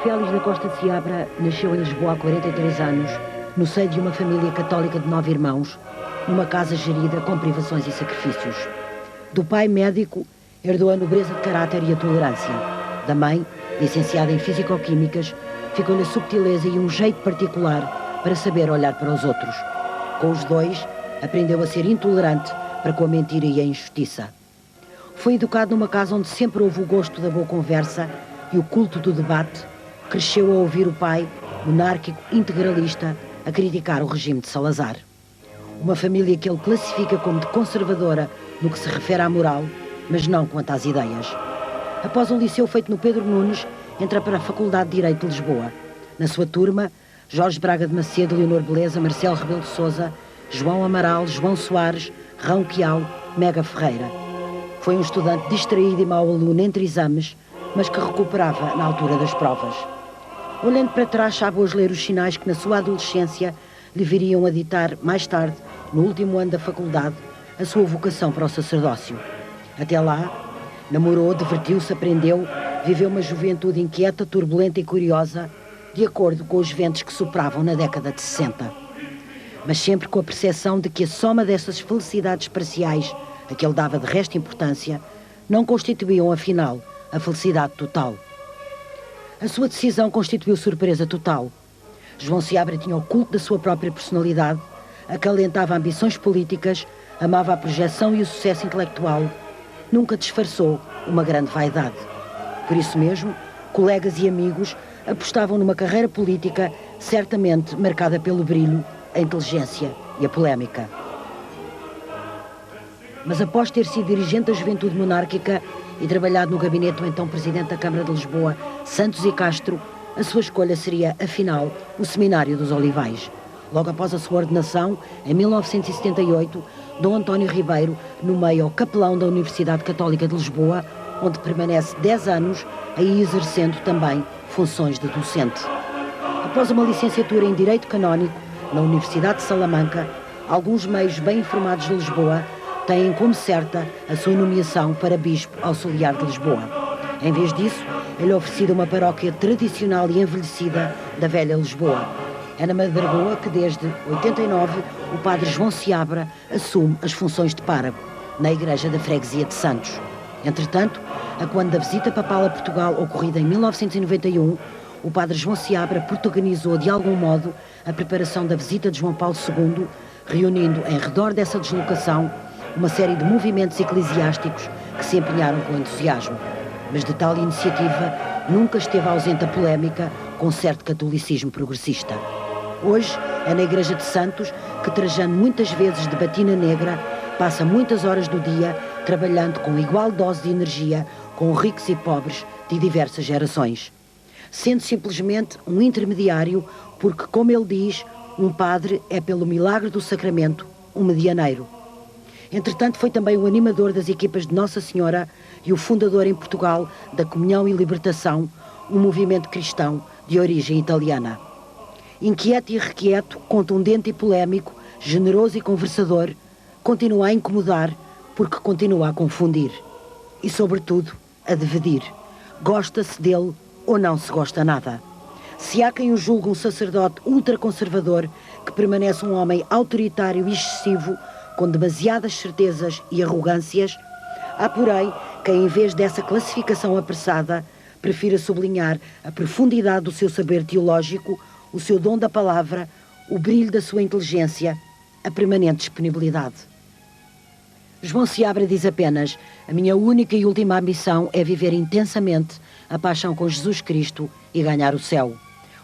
Félix da Costa de Seabra nasceu em Lisboa há 43 anos, no seio de uma família católica de 9 irmãos, numa casa gerida com privações e sacrifícios. Do pai, médico, herdou a nobreza de caráter e a tolerância. Da mãe, licenciada em Físico-Químicas, ficou-lhe a subtileza e um jeito particular para saber olhar para os outros. Com os dois, aprendeu a ser intolerante para com a mentira e a injustiça. Foi educado numa casa onde sempre houve o gosto da boa conversa e o culto do debate. Cresceu a ouvir o pai, monárquico, integralista, a criticar o regime de Salazar. Uma família que ele classifica como de conservadora no que se refere à moral, mas não quanto às ideias. Após o liceu feito no Pedro Nunes, entra para a Faculdade de Direito de Lisboa. Na sua turma, Jorge Braga de Macedo, Leonor Beleza, Marcelo Rebelo de Sousa, João Amaral, João Soares, Rão Quiau, Mega Ferreira. Foi um estudante distraído e mau aluno entre exames, mas que recuperava na altura das provas. Olhando para trás, sabe hoje ler os sinais que na sua adolescência lhe viriam a ditar, mais tarde, no último ano da faculdade, a sua vocação para o sacerdócio. Até lá, namorou, divertiu-se, aprendeu, viveu uma juventude inquieta, turbulenta e curiosa, de acordo com os ventos que sopravam na década de 60. Mas sempre com a percepção de que a soma dessas felicidades parciais, a que ele dava de resto importância, não constituíam, afinal, a felicidade total. A sua decisão constituiu surpresa total. João Seabra tinha o culto da sua própria personalidade, acalentava ambições políticas, amava a projeção e o sucesso intelectual, nunca disfarçou uma grande vaidade. Por isso mesmo, colegas e amigos apostavam numa carreira política certamente marcada pelo brilho, a inteligência e a polémica. Mas após ter sido dirigente da juventude monárquica e trabalhado no gabinete do então Presidente da Câmara de Lisboa, Santos e Castro, a sua escolha seria, afinal, o Seminário dos Olivais. Logo após a sua ordenação, em 1978, Dom António Ribeiro nomeia o capelão da Universidade Católica de Lisboa, onde permanece 10 anos, aí exercendo também funções de docente. Após uma licenciatura em Direito Canónico na Universidade de Salamanca, alguns meios bem informados de Lisboa têm como certa a sua nomeação para Bispo Auxiliar de Lisboa. Em vez disso, é-lhe oferecida uma paróquia tradicional e envelhecida da velha Lisboa. É na Madragoa que, desde 89, o padre João Seabra assume as funções de pároco na Igreja da Freguesia de Santos. Entretanto, a quando da visita papal a Portugal, ocorrida em 1991, o padre João Seabra protagonizou de algum modo a preparação da visita de João Paulo II, reunindo em redor dessa deslocação uma série de movimentos eclesiásticos que se empenharam com entusiasmo. Mas de tal iniciativa nunca esteve ausente a polémica com certo catolicismo progressista. Hoje é na Igreja de Santos que, trajando muitas vezes de batina negra, passa muitas horas do dia trabalhando com igual dose de energia com ricos e pobres de diversas gerações. Sendo simplesmente um intermediário, porque, como ele diz, um padre é, pelo milagre do sacramento, um medianeiro. Entretanto, foi também o animador das equipas de Nossa Senhora e o fundador em Portugal da Comunhão e Libertação, um movimento cristão de origem italiana. Inquieto e irrequieto, contundente e polémico, generoso e conversador, continua a incomodar porque continua a confundir. E, sobretudo, a dividir. Gosta-se dele ou não se gosta nada. Se há quem o julgue um sacerdote ultraconservador que permanece um homem autoritário e excessivo, com demasiadas certezas e arrogâncias, há, porém, quem, em vez dessa classificação apressada, prefira sublinhar a profundidade do seu saber teológico, o seu dom da palavra, o brilho da sua inteligência, a permanente disponibilidade. João Seabra diz apenas: a minha única e última ambição é viver intensamente a paixão com Jesus Cristo e ganhar o céu.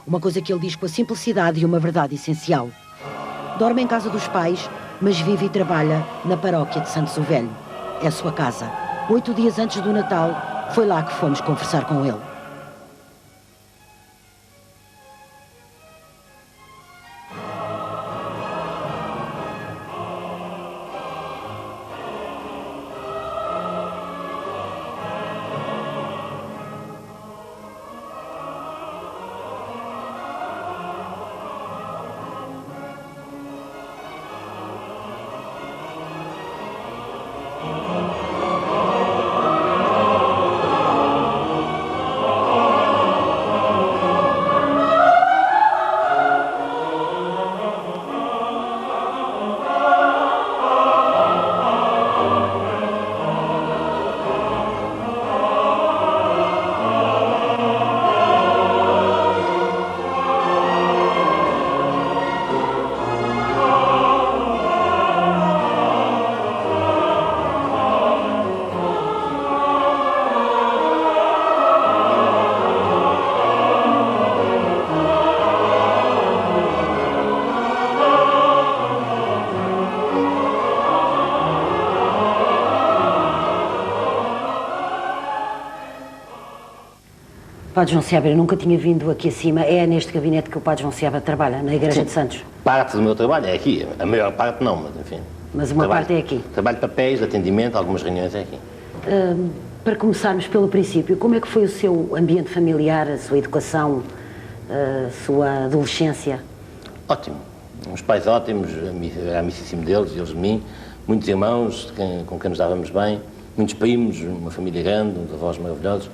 Uma coisa que ele diz com a simplicidade e uma verdade essencial. Dorme em casa dos pais, mas vive e trabalha na paróquia de Santos o Velho. É a sua casa. 8 dias antes do Natal, foi lá que fomos conversar com ele. Padre João Seabra, eu nunca tinha vindo aqui acima. É neste gabinete que o Padre João Seabra trabalha, na Igreja de Santos? Parte do meu trabalho é aqui, a maior parte não, mas enfim. Mas uma parte é aqui? Trabalho de papéis, atendimento, algumas reuniões é aqui. Para começarmos pelo princípio, como é que foi o seu ambiente familiar, a sua educação, a sua adolescência? Ótimo. Uns pais ótimos, era amicíssimo deles, eles de mim, muitos irmãos com quem nos dávamos bem, muitos primos, uma família grande, uns avós maravilhosos.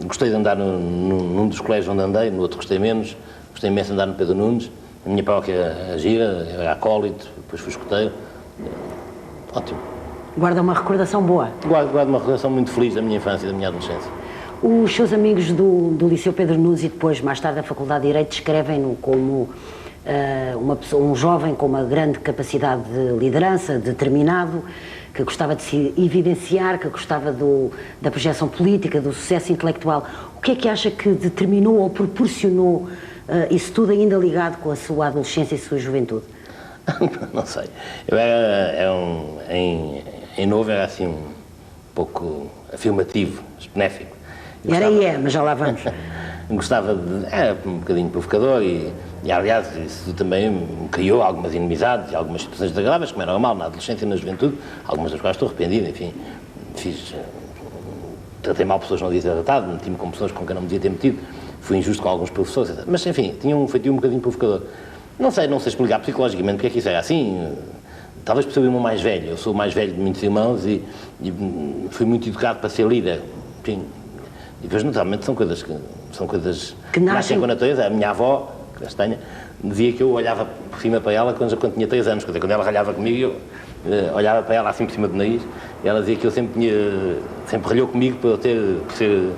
Gostei de andar num dos colégios onde andei, no outro gostei menos. Gostei imenso de andar no Pedro Nunes. A minha paróquia a gira, eu era acólito, depois fui escoteiro. Ótimo. Guarda uma recordação boa? Guardo uma recordação muito feliz da minha infância e da minha adolescência. Os seus amigos do Liceu Pedro Nunes e depois, mais tarde, da Faculdade de Direito, descrevem-no como um jovem com uma grande capacidade de liderança, determinado, que gostava de se evidenciar, que gostava da projeção política, do sucesso intelectual. O que é que acha que determinou ou proporcionou isso tudo, ainda ligado com a sua adolescência e a sua juventude? Não sei. Eu em novo era assim um pouco afirmativo, benéfico. Era e é, mas já lá vamos. Gostava de... Era um bocadinho provocador e aliás, isso também me criou algumas inimizades e algumas situações desagradáveis, como é normal na adolescência e na juventude, algumas das quais estou arrependido, enfim. Tratei mal pessoas que não devia ter tratado, meti-me com pessoas com quem não me devia ter metido, fui injusto com alguns professores, etc. Mas, enfim, tinha um feitio um bocadinho provocador. Não sei explicar psicologicamente porque é que isso era assim. Talvez por ser o irmão mais velho. Eu sou o mais velho de muitos irmãos e fui muito educado para ser líder. Enfim, e depois, naturalmente, são coisas que nascem com a natureza. A minha avó, castanha, dizia que eu olhava por cima para ela quando tinha 3 anos. Quer dizer, quando ela ralhava comigo, eu olhava para ela assim por cima do nariz e ela dizia que eu sempre ralhou comigo por ser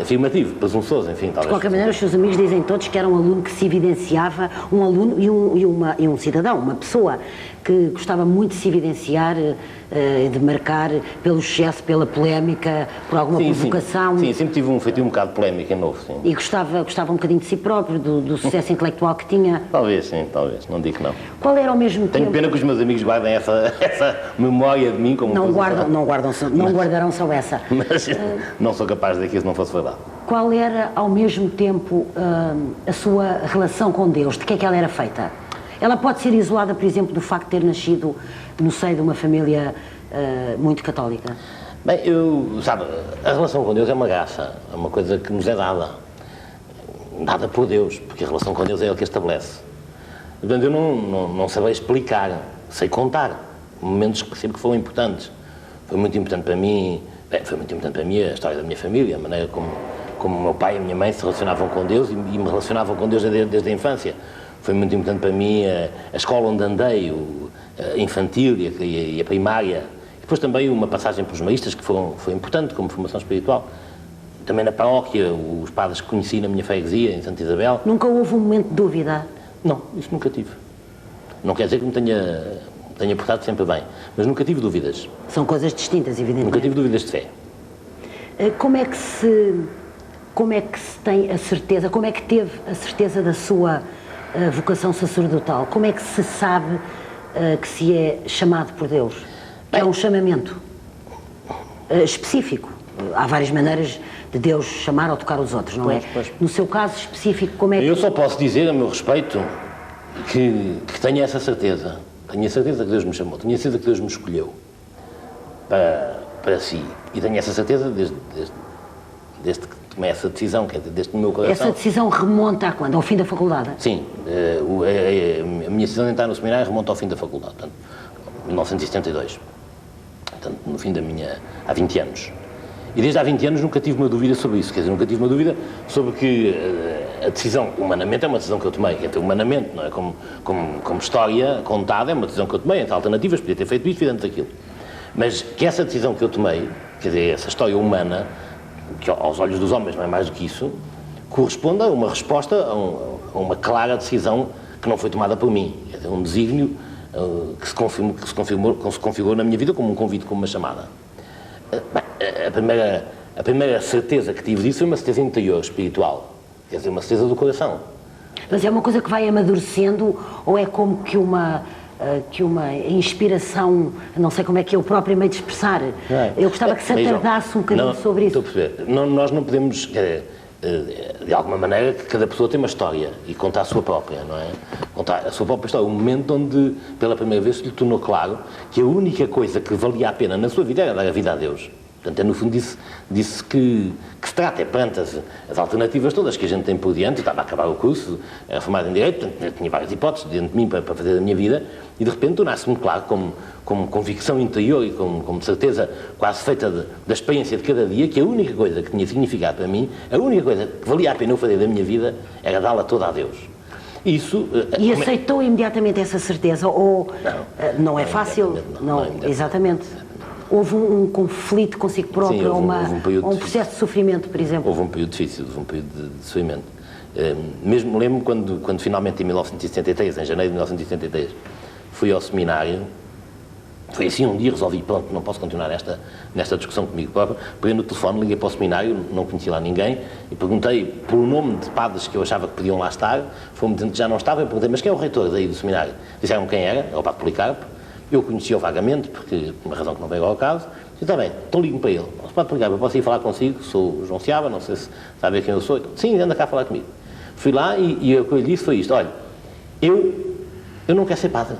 afirmativo, presunçoso, enfim, talvez. De qualquer maneira, os seus amigos dizem todos que era um aluno que se evidenciava, um aluno e um cidadão, uma pessoa que gostava muito de se evidenciar, de marcar pelo excesso, pela polémica, por alguma provocação. Sim, sempre tive um feitio um bocado polémico em novo, sim. E gostava um bocadinho de si próprio, do sucesso intelectual que tinha. Talvez, sim, talvez, não digo que não. Qual era ao mesmo tempo... Tenho pena que os meus amigos guardem essa memória de mim como não guardarão só essa. Mas não sou capaz de dizer que isso não fosse verdade. Qual era ao mesmo tempo a sua relação com Deus? De que é que ela era feita? Ela pode ser isolada, por exemplo, do facto de ter nascido no seio de uma família muito católica? Bem, sabe, a relação com Deus é uma graça, é uma coisa que nos é dada por Deus, porque a relação com Deus é Ele que a estabelece. Portanto, eu não sabia explicar, sei contar momentos que percebo que foram importantes. Foi muito importante para mim, a história da minha família, a maneira como o meu pai e a minha mãe se relacionavam com Deus e me relacionavam com Deus desde a infância. Foi muito importante para mim a escola onde andei, a infantil e a primária. E depois também uma passagem pelos maristas, que foi importante como formação espiritual. Também na paróquia, os padres que conheci na minha freguesia, em Santa Isabel. Nunca houve um momento de dúvida? Não, isso nunca tive. Não quer dizer que me tenha portado sempre bem, mas nunca tive dúvidas. São coisas distintas, evidentemente. Nunca tive dúvidas de fé. Como é que se tem a certeza, como é que teve a certeza da sua vocação sacerdotal? Como é que se sabe que se é chamado por Deus? É um chamamento específico. Há várias maneiras de Deus chamar ou tocar os outros, não é? No seu caso específico, como é que... Eu só posso dizer, a meu respeito, que tenho essa certeza. Tenho a certeza que Deus me chamou, tenho a certeza que Deus me escolheu para si. E tenho essa certeza desde que tomei essa decisão, quer dizer, desde o meu coração. Essa decisão remonta a quando? Ao fim da faculdade? Sim. A minha decisão de entrar no seminário remonta ao fim da faculdade, portanto, 1972. Portanto, no fim há 20 anos. E desde há 20 anos nunca tive uma dúvida sobre isso, quer dizer, nunca tive uma dúvida sobre que a decisão, humanamente, é uma decisão que eu tomei, quer dizer, humanamente, não é? Como história contada, é uma decisão que eu tomei, entre alternativas, podia ter feito isto e dentro daquilo. Mas que essa decisão que eu tomei, quer dizer, essa história humana, que aos olhos dos homens não é mais do que isso, corresponde a uma resposta a uma clara decisão que não foi tomada por mim, quer dizer, um desígnio que se configurou na minha vida como um convite, como uma chamada. Bem, a primeira certeza que tive disso foi uma certeza interior, espiritual, quer dizer, uma certeza do coração. Mas é uma coisa que vai amadurecendo ou é como que uma inspiração, não sei como é que eu próprio meio de expressar. Eu gostava que se atardasse um bocadinho sobre isso. Estou a perceber. Nós não podemos... de alguma maneira, que cada pessoa tem uma história e conta a sua própria, não é? Contar a sua própria história, o momento onde, pela primeira vez, se lhe tornou claro que a única coisa que valia a pena na sua vida era dar a vida a Deus. Portanto, é no fundo disso que se trata, é perante as alternativas todas que a gente tem por diante. Eu estava a acabar o curso, era formado em Direito, portanto, eu tinha várias hipóteses diante de mim para fazer a minha vida, e de repente tornasse-me claro, como convicção interior e como certeza quase feita da experiência de cada dia, que a única coisa que tinha significado para mim, a única coisa que valia a pena eu fazer da minha vida, era dá-la toda a Deus. Isso, e aceitou imediatamente essa certeza? Ou não é fácil? Não, exatamente. Houve um conflito consigo próprio, sim, houve um processo de sofrimento, por exemplo? Houve um período difícil, houve um período de sofrimento. Mesmo lembro quando finalmente, em 1973, em janeiro de 1973, fui ao seminário, foi assim um dia, resolvi, pronto, não posso continuar nesta discussão comigo próprio, peguei no telefone, liguei para o seminário, não conhecia lá ninguém, e perguntei pelo nome de padres que eu achava que podiam lá estar, foi-me dizendo que já não estava, e perguntei, mas quem é o reitor daí do seminário? Disseram quem era o padre Policarpo. Eu conhecia-o vagamente, porque, por uma razão que não veio ao caso, disse, está bem, então ligo para ele. Se pode ligar, eu posso ir falar consigo, sou o João Seabra, não sei se sabe quem eu sou. Sim, anda cá a falar comigo. Fui lá e o que eu lhe disse foi isto, olha, eu não quero ser padre.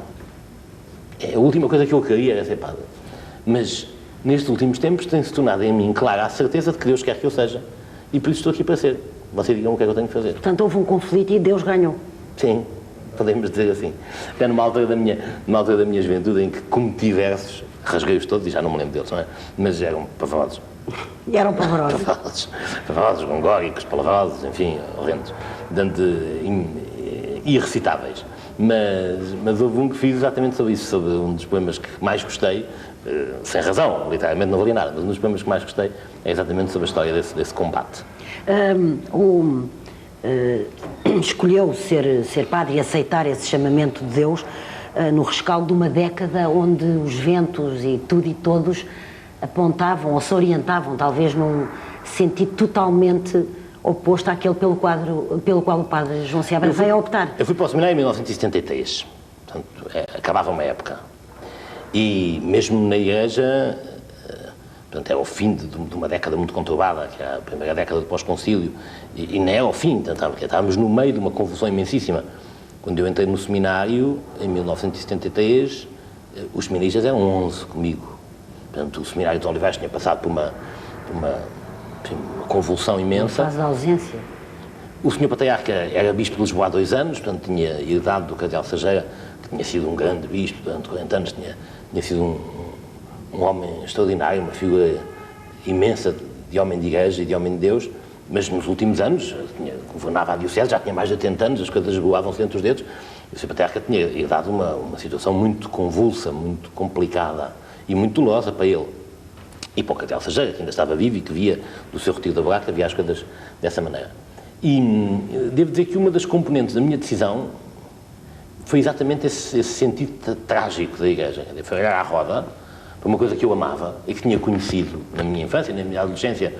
A última coisa que eu queria era ser padre. Mas, nestes últimos tempos, tem-se tornado em mim clara a certeza de que Deus quer que eu seja. E por isso estou aqui para ser. Vocês digam o que é que eu tenho que fazer. Portanto, houve um conflito e Deus ganhou. Sim. Podemos dizer assim. Até numa altura da minha juventude em que cometi versos, rasguei-os todos e já não me lembro deles, não é? Mas eram pavorosos. Eram pavorosos. Pavorosos, gongóricos, palavrosos, enfim, horrendos. Irrecitáveis. Mas houve um que fiz exatamente sobre isso, sobre um dos poemas que mais gostei, sem razão, literalmente não valia nada, mas um dos poemas que mais gostei é exatamente sobre a história desse combate. Escolheu ser padre e aceitar esse chamamento de Deus no rescaldo de uma década onde os ventos e tudo e todos apontavam ou se orientavam, talvez num sentido totalmente oposto àquele pelo qual o padre João Seabra veio a optar. Eu fui para o seminário em 1973, portanto, acabava uma época. E mesmo na igreja, portanto, é o fim de uma década muito conturbada, que é a primeira década do pós-concílio, e não é ao fim, porque estávamos no meio de uma confusão imensíssima. Quando eu entrei no seminário, em 1973, os seminaristas eram 11 comigo. Portanto, o seminário de Olivais tinha passado por uma convulsão imensa. Uma fase de ausência. O senhor Patriarca era bispo de Lisboa há 2 anos, portanto, tinha herdado do cardeal Sageira, que tinha sido um grande bispo durante 40 anos, tinha sido um homem extraordinário, uma figura imensa de homem de igreja e de homem de Deus, mas nos últimos anos governava a diocese, já tinha mais de 80 anos, as coisas voavam-se entre os dedos, e o Sr. Patriarca tinha herdado uma situação muito convulsa, muito complicada e muito dolorosa para ele. E para o cardeal Sageira, que ainda estava vivo e que via do seu retiro da buraca, via as coisas dessa maneira. E devo dizer que uma das componentes da minha decisão foi exatamente esse sentido trágico da igreja. Foi olhar à roda para uma coisa que eu amava e que tinha conhecido na minha infância, na minha adolescência,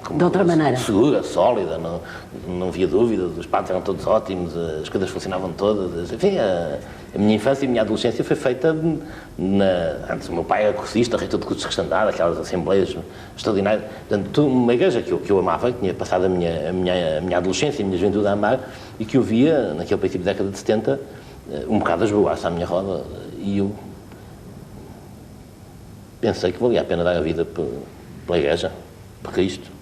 como de outra maneira. Segura, sólida, não havia dúvida, os padres eram todos ótimos, as coisas funcionavam todas. Enfim, a minha infância e a minha adolescência foi feita antes o meu pai era cursista, reitor de cursos de cristandade, aquelas assembleias extraordinárias. Portanto, uma igreja que eu amava, que tinha passado a minha adolescência e a minha juventude a amar, e que eu via, naquele princípio da década de 70, um bocado a esboar-se à minha roda, e eu pensei que valia a pena dar a vida pela igreja, por Cristo.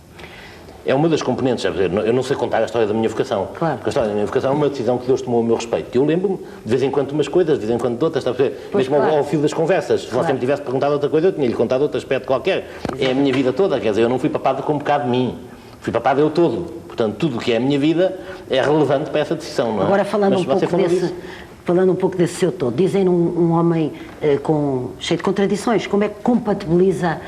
É uma das componentes, eu não sei contar a história da minha vocação, claro. Porque a história da minha vocação é uma decisão que Deus tomou a meu respeito. Eu lembro-me, de vez em quando, de umas coisas, de vez em quando de outras, está a perceber? Mesmo claro. ao fio das conversas. Se você me tivesse perguntado outra coisa, eu tinha-lhe contado outro aspecto qualquer. Exato. É a minha vida toda, quer dizer, eu não fui papado com um bocado de mim, fui papado eu todo. Portanto, tudo o que é a minha vida é relevante para essa decisão, não é? Agora, falando um pouco desse seu todo, dizem um homem cheio de contradições, como é que compatibiliza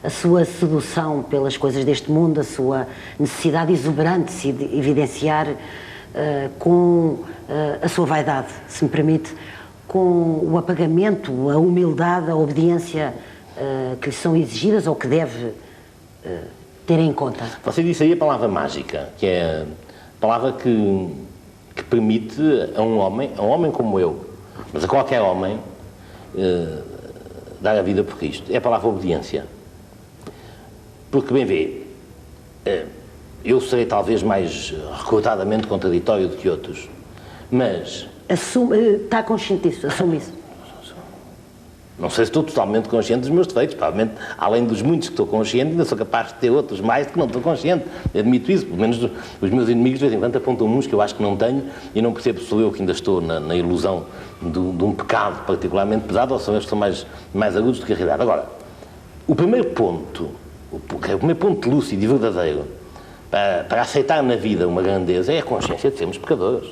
a sua sedução pelas coisas deste mundo, a sua necessidade exuberante de evidenciar com a sua vaidade, se me permite, com o apagamento, a humildade, a obediência que lhe são exigidas ou que deve ter em conta? Você disse aí a palavra mágica, que é a palavra que permite a um homem como eu, mas a qualquer homem, dar a vida por Cristo. É a palavra obediência. Porque, bem vê, eu serei talvez mais recordadamente contraditório do que outros, mas... Está consciente disso, assume isso. Não sei se estou totalmente consciente dos meus defeitos, provavelmente, além dos muitos que estou consciente, ainda sou capaz de ter outros mais de que não estou consciente. Admito isso, pelo menos os meus inimigos de vez em quando apontam uns que eu acho que não tenho e não percebo se sou eu que ainda estou na ilusão de um pecado particularmente pesado ou são eles que são mais agudos do que a realidade. Agora, o primeiro ponto lúcido e verdadeiro para aceitar na vida uma grandeza é a consciência de sermos pecadores.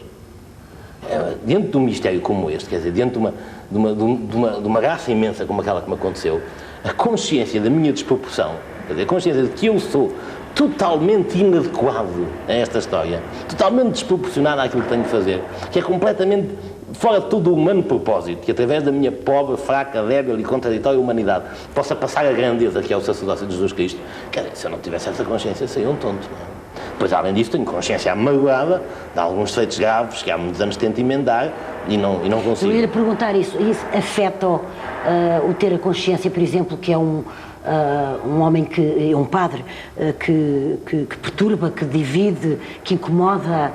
Diante de um mistério como este, quer dizer, diante de uma graça imensa como aquela que me aconteceu, a consciência da minha desproporção, quer dizer, a consciência de que eu sou totalmente inadequado a esta história, totalmente desproporcionado àquilo que tenho que fazer, que é completamente fora de todo o humano propósito, que através da minha pobre, fraca, débil e contraditória humanidade possa passar a grandeza que é o sacerdócio de Jesus Cristo, quer dizer, se eu não tivesse essa consciência, seria um tonto, não é? Pois, além disso, tenho consciência amargurada de alguns defeitos graves que há muitos anos tento emendar e não consigo. Eu ia lhe perguntar isso afeta o ter a consciência, por exemplo, que é um homem um padre que perturba, que divide, que incomoda,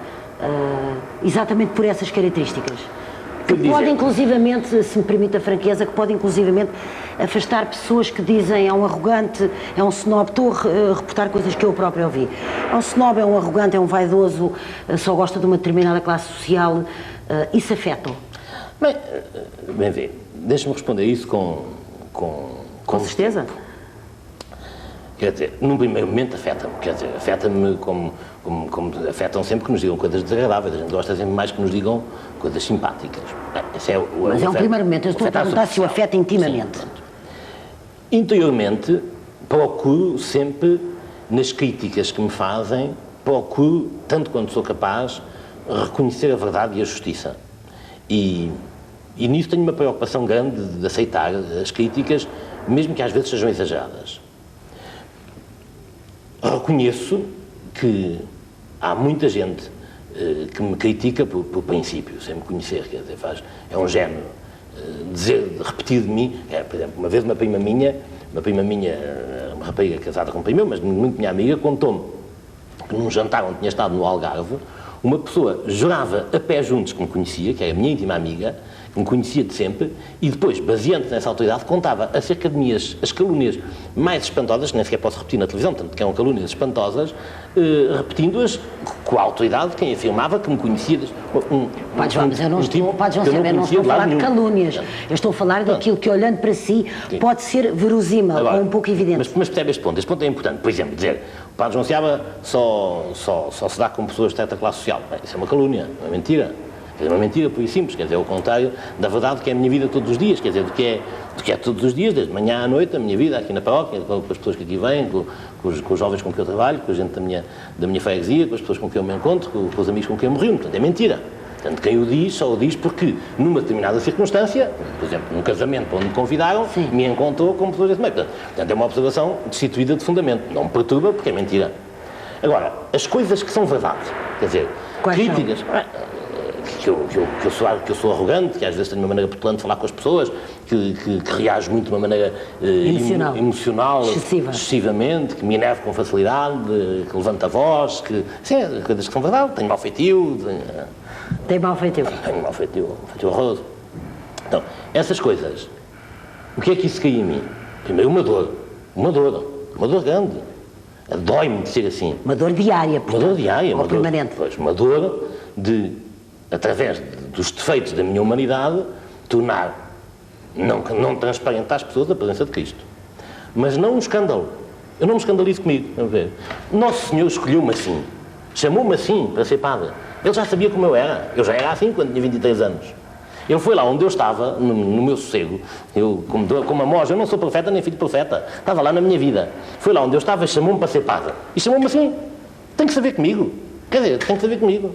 exatamente por essas características? Que pode inclusivamente, se me permite a franqueza, que pode inclusivamente afastar pessoas que dizem é um arrogante, é um snob. Estou a reportar coisas que eu próprio ouvi. É um snob, é um arrogante, é um vaidoso, só gosta de uma determinada classe social. Isso afeta-o? Bem vê, deixa-me responder isso com certeza? Quer dizer, num primeiro momento afeta-me, quer dizer, afeta-me como afetam sempre que nos digam coisas desagradáveis, a gente gosta sempre mais que nos digam coisas simpáticas. Mas é um primeiro momento, eu estou a perguntar se o afeta intimamente. Sim, interiormente, procuro sempre, nas críticas que me fazem, procuro, tanto quanto sou capaz, reconhecer a verdade e a justiça. E nisso tenho uma preocupação grande de aceitar as críticas, mesmo que às vezes sejam exageradas. Reconheço que há muita gente que me critica por princípio, sem me conhecer, quer dizer, é um género repetir de mim. Por exemplo, uma vez uma prima minha, uma rapariga casada com um primo meu, mas muito minha amiga, contou-me que num jantar onde tinha estado no Algarve, uma pessoa jurava a pé juntos que me conhecia, que era a minha íntima amiga, que me conhecia de sempre, e depois, baseando-se nessa autoridade, contava acerca de mim as calúnias mais espantosas, que nem sequer posso repetir na televisão, tanto que eram calúnias espantosas, repetindo-as com a autoridade de quem afirmava que me conhecia. Padre João, mas eu não estou a falar de calúnias. Eu estou a falar daquilo que, olhando para si, pode ser verosímil ou um pouco evidente. Mas percebe este ponto. Este ponto é importante. Por exemplo, dizer o Padre João Seabra só se dá com pessoas de certa classe social. Bem, isso é uma calúnia, é uma mentira. É uma mentira, por isso simples, quer dizer, é o contrário da verdade que é a minha vida todos os dias, quer dizer, do que é todos os dias, desde manhã à noite, a minha vida aqui na paróquia, com as pessoas que aqui vêm, com os jovens com quem eu trabalho, com a gente da minha freguesia, com as pessoas com quem eu me encontro, com os amigos com quem eu me reúno, portanto, é mentira. Portanto, quem o diz, só o diz porque, numa determinada circunstância, por exemplo, num casamento para onde me convidaram, sim, me encontrou com pessoas desse meio. Portanto, é uma observação destituída de fundamento, não me perturba porque é mentira. Agora, as coisas que são verdade, quer dizer, quais críticas... Que eu sou arrogante, que às vezes tenho uma maneira petulante de falar com as pessoas, que reajo muito de uma maneira emocional excessivamente, que me enervo com facilidade, que levanto a voz, sim, coisas que são verdade, tenho mau feitio. Tem mau feitio? Tenho mau feitio horroroso. Então, essas coisas, o que é que isso cria em mim? Primeiro, uma dor grande. Dói-me de ser assim. Uma dor diária, portanto, uma dor diária, ou permanente. Uma dor de, através dos defeitos da minha humanidade, tornar não transparente às pessoas a presença de Cristo. Mas não um escândalo. Eu não me escandalizo comigo. Vamos ver. Nosso Senhor escolheu-me assim. Chamou-me assim para ser padre. Ele já sabia como eu era. Eu já era assim quando tinha 23 anos. Ele foi lá onde eu estava, no meu sossego. Eu, como Amós, eu não sou profeta nem filho de profeta. Estava lá na minha vida. Foi lá onde eu estava e chamou-me para ser padre. E chamou-me assim. Tem que saber comigo. Quer dizer, tem que saber comigo.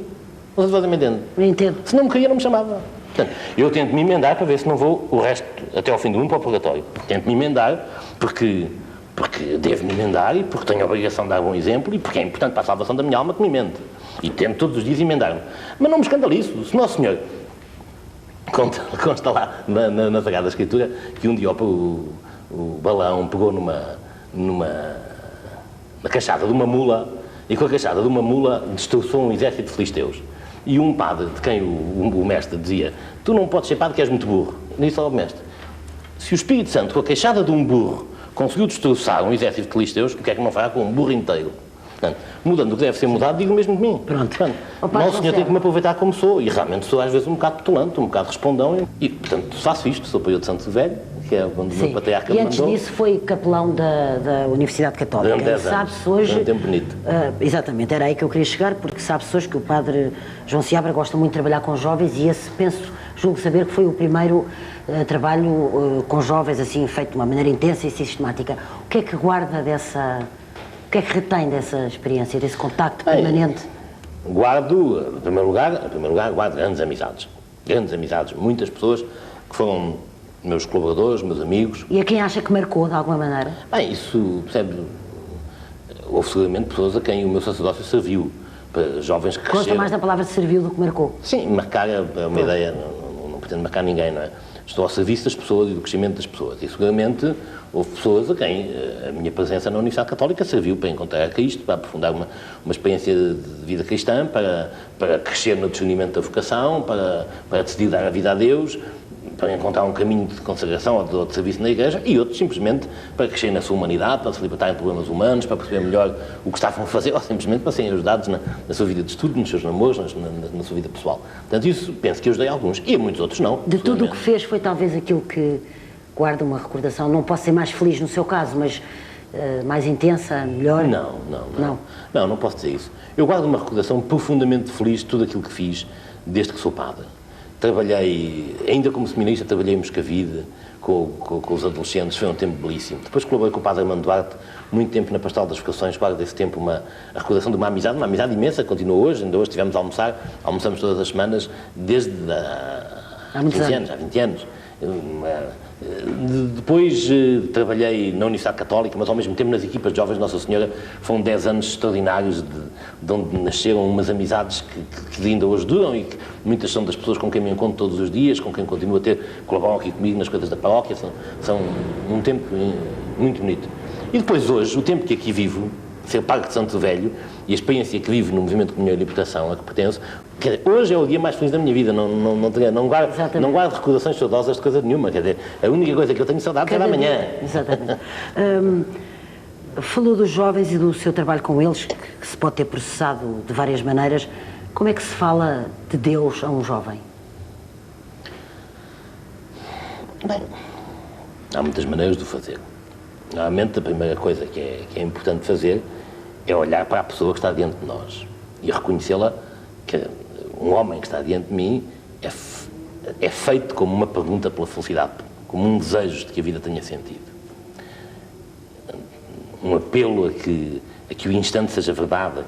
Vocês me entendem? Entendo. Se não me queria, não me chamava. Portanto, eu tento me emendar para ver se não vou o resto, até ao fim do mundo, para o purgatório. Tento me emendar porque devo me emendar e porque tenho a obrigação de dar um exemplo e porque é importante para a salvação da minha alma que me emende. E tento todos os dias emendar-me. Mas não me escandalizo. Se Nosso Senhor... Consta lá na Sagrada Escritura que um dia o Balão pegou na cachada de uma mula e com a queixada de uma mula destroçou um exército de filisteus. E um padre, de quem o mestre dizia, tu não podes ser padre que és muito burro, disse ao mestre, se o Espírito Santo, com a queixada de um burro, conseguiu destroçar um exército de filisteus, o que é que não fará com um burro inteiro? Portanto, mudando o que deve ser mudado, digo mesmo de mim. Pronto. Portanto, o Senhor tem que me aproveitar como sou, e realmente sou às vezes um bocado petulante, um bocado respondão, e portanto faço isto, sou prior de Santo Velho, que é onde o meu patriarca e me antes mandou. disso foi capelão da Universidade Católica. Durante 10 anos. Sabe-se hoje... Um tempo bonito. Exatamente, era aí que eu queria chegar, porque sabe-se hoje que o padre João Seabra gosta muito de trabalhar com jovens e esse, julgo saber que foi o primeiro trabalho com jovens, assim, feito de uma maneira intensa e sistemática. O que é que guarda dessa... O que é que retém dessa experiência, desse contacto permanente? Guardo, em primeiro lugar, guardo grandes amizades, muitas pessoas que foram meus colaboradores, meus amigos. E a quem acha que marcou, de alguma maneira? Bem, isso, percebe, houve seguramente pessoas a quem o meu sacerdócio serviu, para jovens que cresceram. Gosta mais da palavra serviu do que marcou? Sim, marcar é uma ideia, não pretendo marcar ninguém, não é? Estou ao serviço das pessoas e do crescimento das pessoas. E seguramente houve pessoas a quem a minha presença na Universidade Católica serviu para encontrar Cristo, para aprofundar uma experiência de vida cristã, para crescer no discernimento da vocação, para decidir dar a vida a Deus, para encontrar um caminho de consagração ou de serviço na Igreja, e outros simplesmente para crescer na sua humanidade, para se libertarem de problemas humanos, para perceber melhor o que estavam a fazer, ou simplesmente para serem ajudados na sua vida de estudo, nos seus namoros, na sua vida pessoal. Portanto, isso penso que ajudei a alguns, e a muitos outros não. De tudo o que fez foi talvez aquilo que guarda uma recordação, não posso ser mais feliz no seu caso, mas mais intensa, melhor? Não posso dizer isso. Eu guardo uma recordação profundamente feliz de tudo aquilo que fiz desde que sou padre. Trabalhei, ainda como seminarista, trabalhei em Moscavide com os adolescentes, foi um tempo belíssimo. Depois colaborei com o padre Armando Duarte, muito tempo na Pastoral das Vocações, guardo desse tempo a recordação de uma amizade imensa, que continua hoje, ainda hoje estivemos a almoçar, almoçamos todas as semanas, desde há 20 anos. Depois trabalhei na Universidade Católica, mas ao mesmo tempo nas equipas de jovens de Nossa Senhora. Foram 10 anos extraordinários de onde nasceram umas amizades que ainda hoje duram e que muitas são das pessoas com quem me encontro todos os dias, com quem continuo a colaboram aqui comigo nas coisas da paróquia. São um tempo muito bonito. E depois hoje, o tempo que aqui vivo, ser padre de Santo Velho e a experiência que vivo no movimento de comunhão e libertação a que pertenço, quer dizer, hoje é o dia mais feliz da minha vida, não guardo recordações saudosas de coisa nenhuma, quer dizer, a única coisa que eu tenho saudade é da manhã. Exatamente. Falou dos jovens e do seu trabalho com eles, que se pode ter processado de várias maneiras. Como é que se fala de Deus a um jovem? Bem, há muitas maneiras de o fazer. Normalmente, a primeira coisa que é importante fazer é olhar para a pessoa que está diante de nós e reconhecê-la, que um homem que está diante de mim é feito como uma pergunta pela felicidade, como um desejo de que a vida tenha sentido. Um apelo a que o instante seja verdade,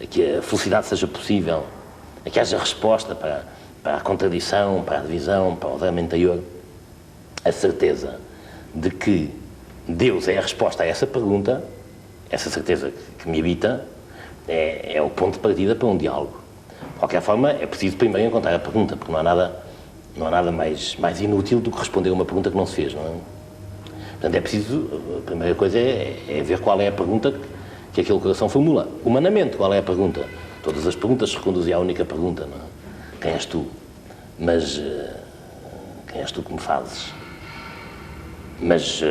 a que a felicidade seja possível, a que haja resposta para a contradição, para a divisão, para o drama interior. A certeza de que Deus é a resposta a essa pergunta, essa certeza que me habita, é o ponto de partida para um diálogo. De qualquer forma, é preciso primeiro encontrar a pergunta, porque não há nada mais inútil do que responder a uma pergunta que não se fez, não é? Portanto, é preciso, a primeira coisa é ver qual é a pergunta que aquele coração formula. Humanamente, qual é a pergunta? Todas as perguntas se reconduzem à única pergunta, não é? Quem és tu? Mas quem és tu que me fazes? Mas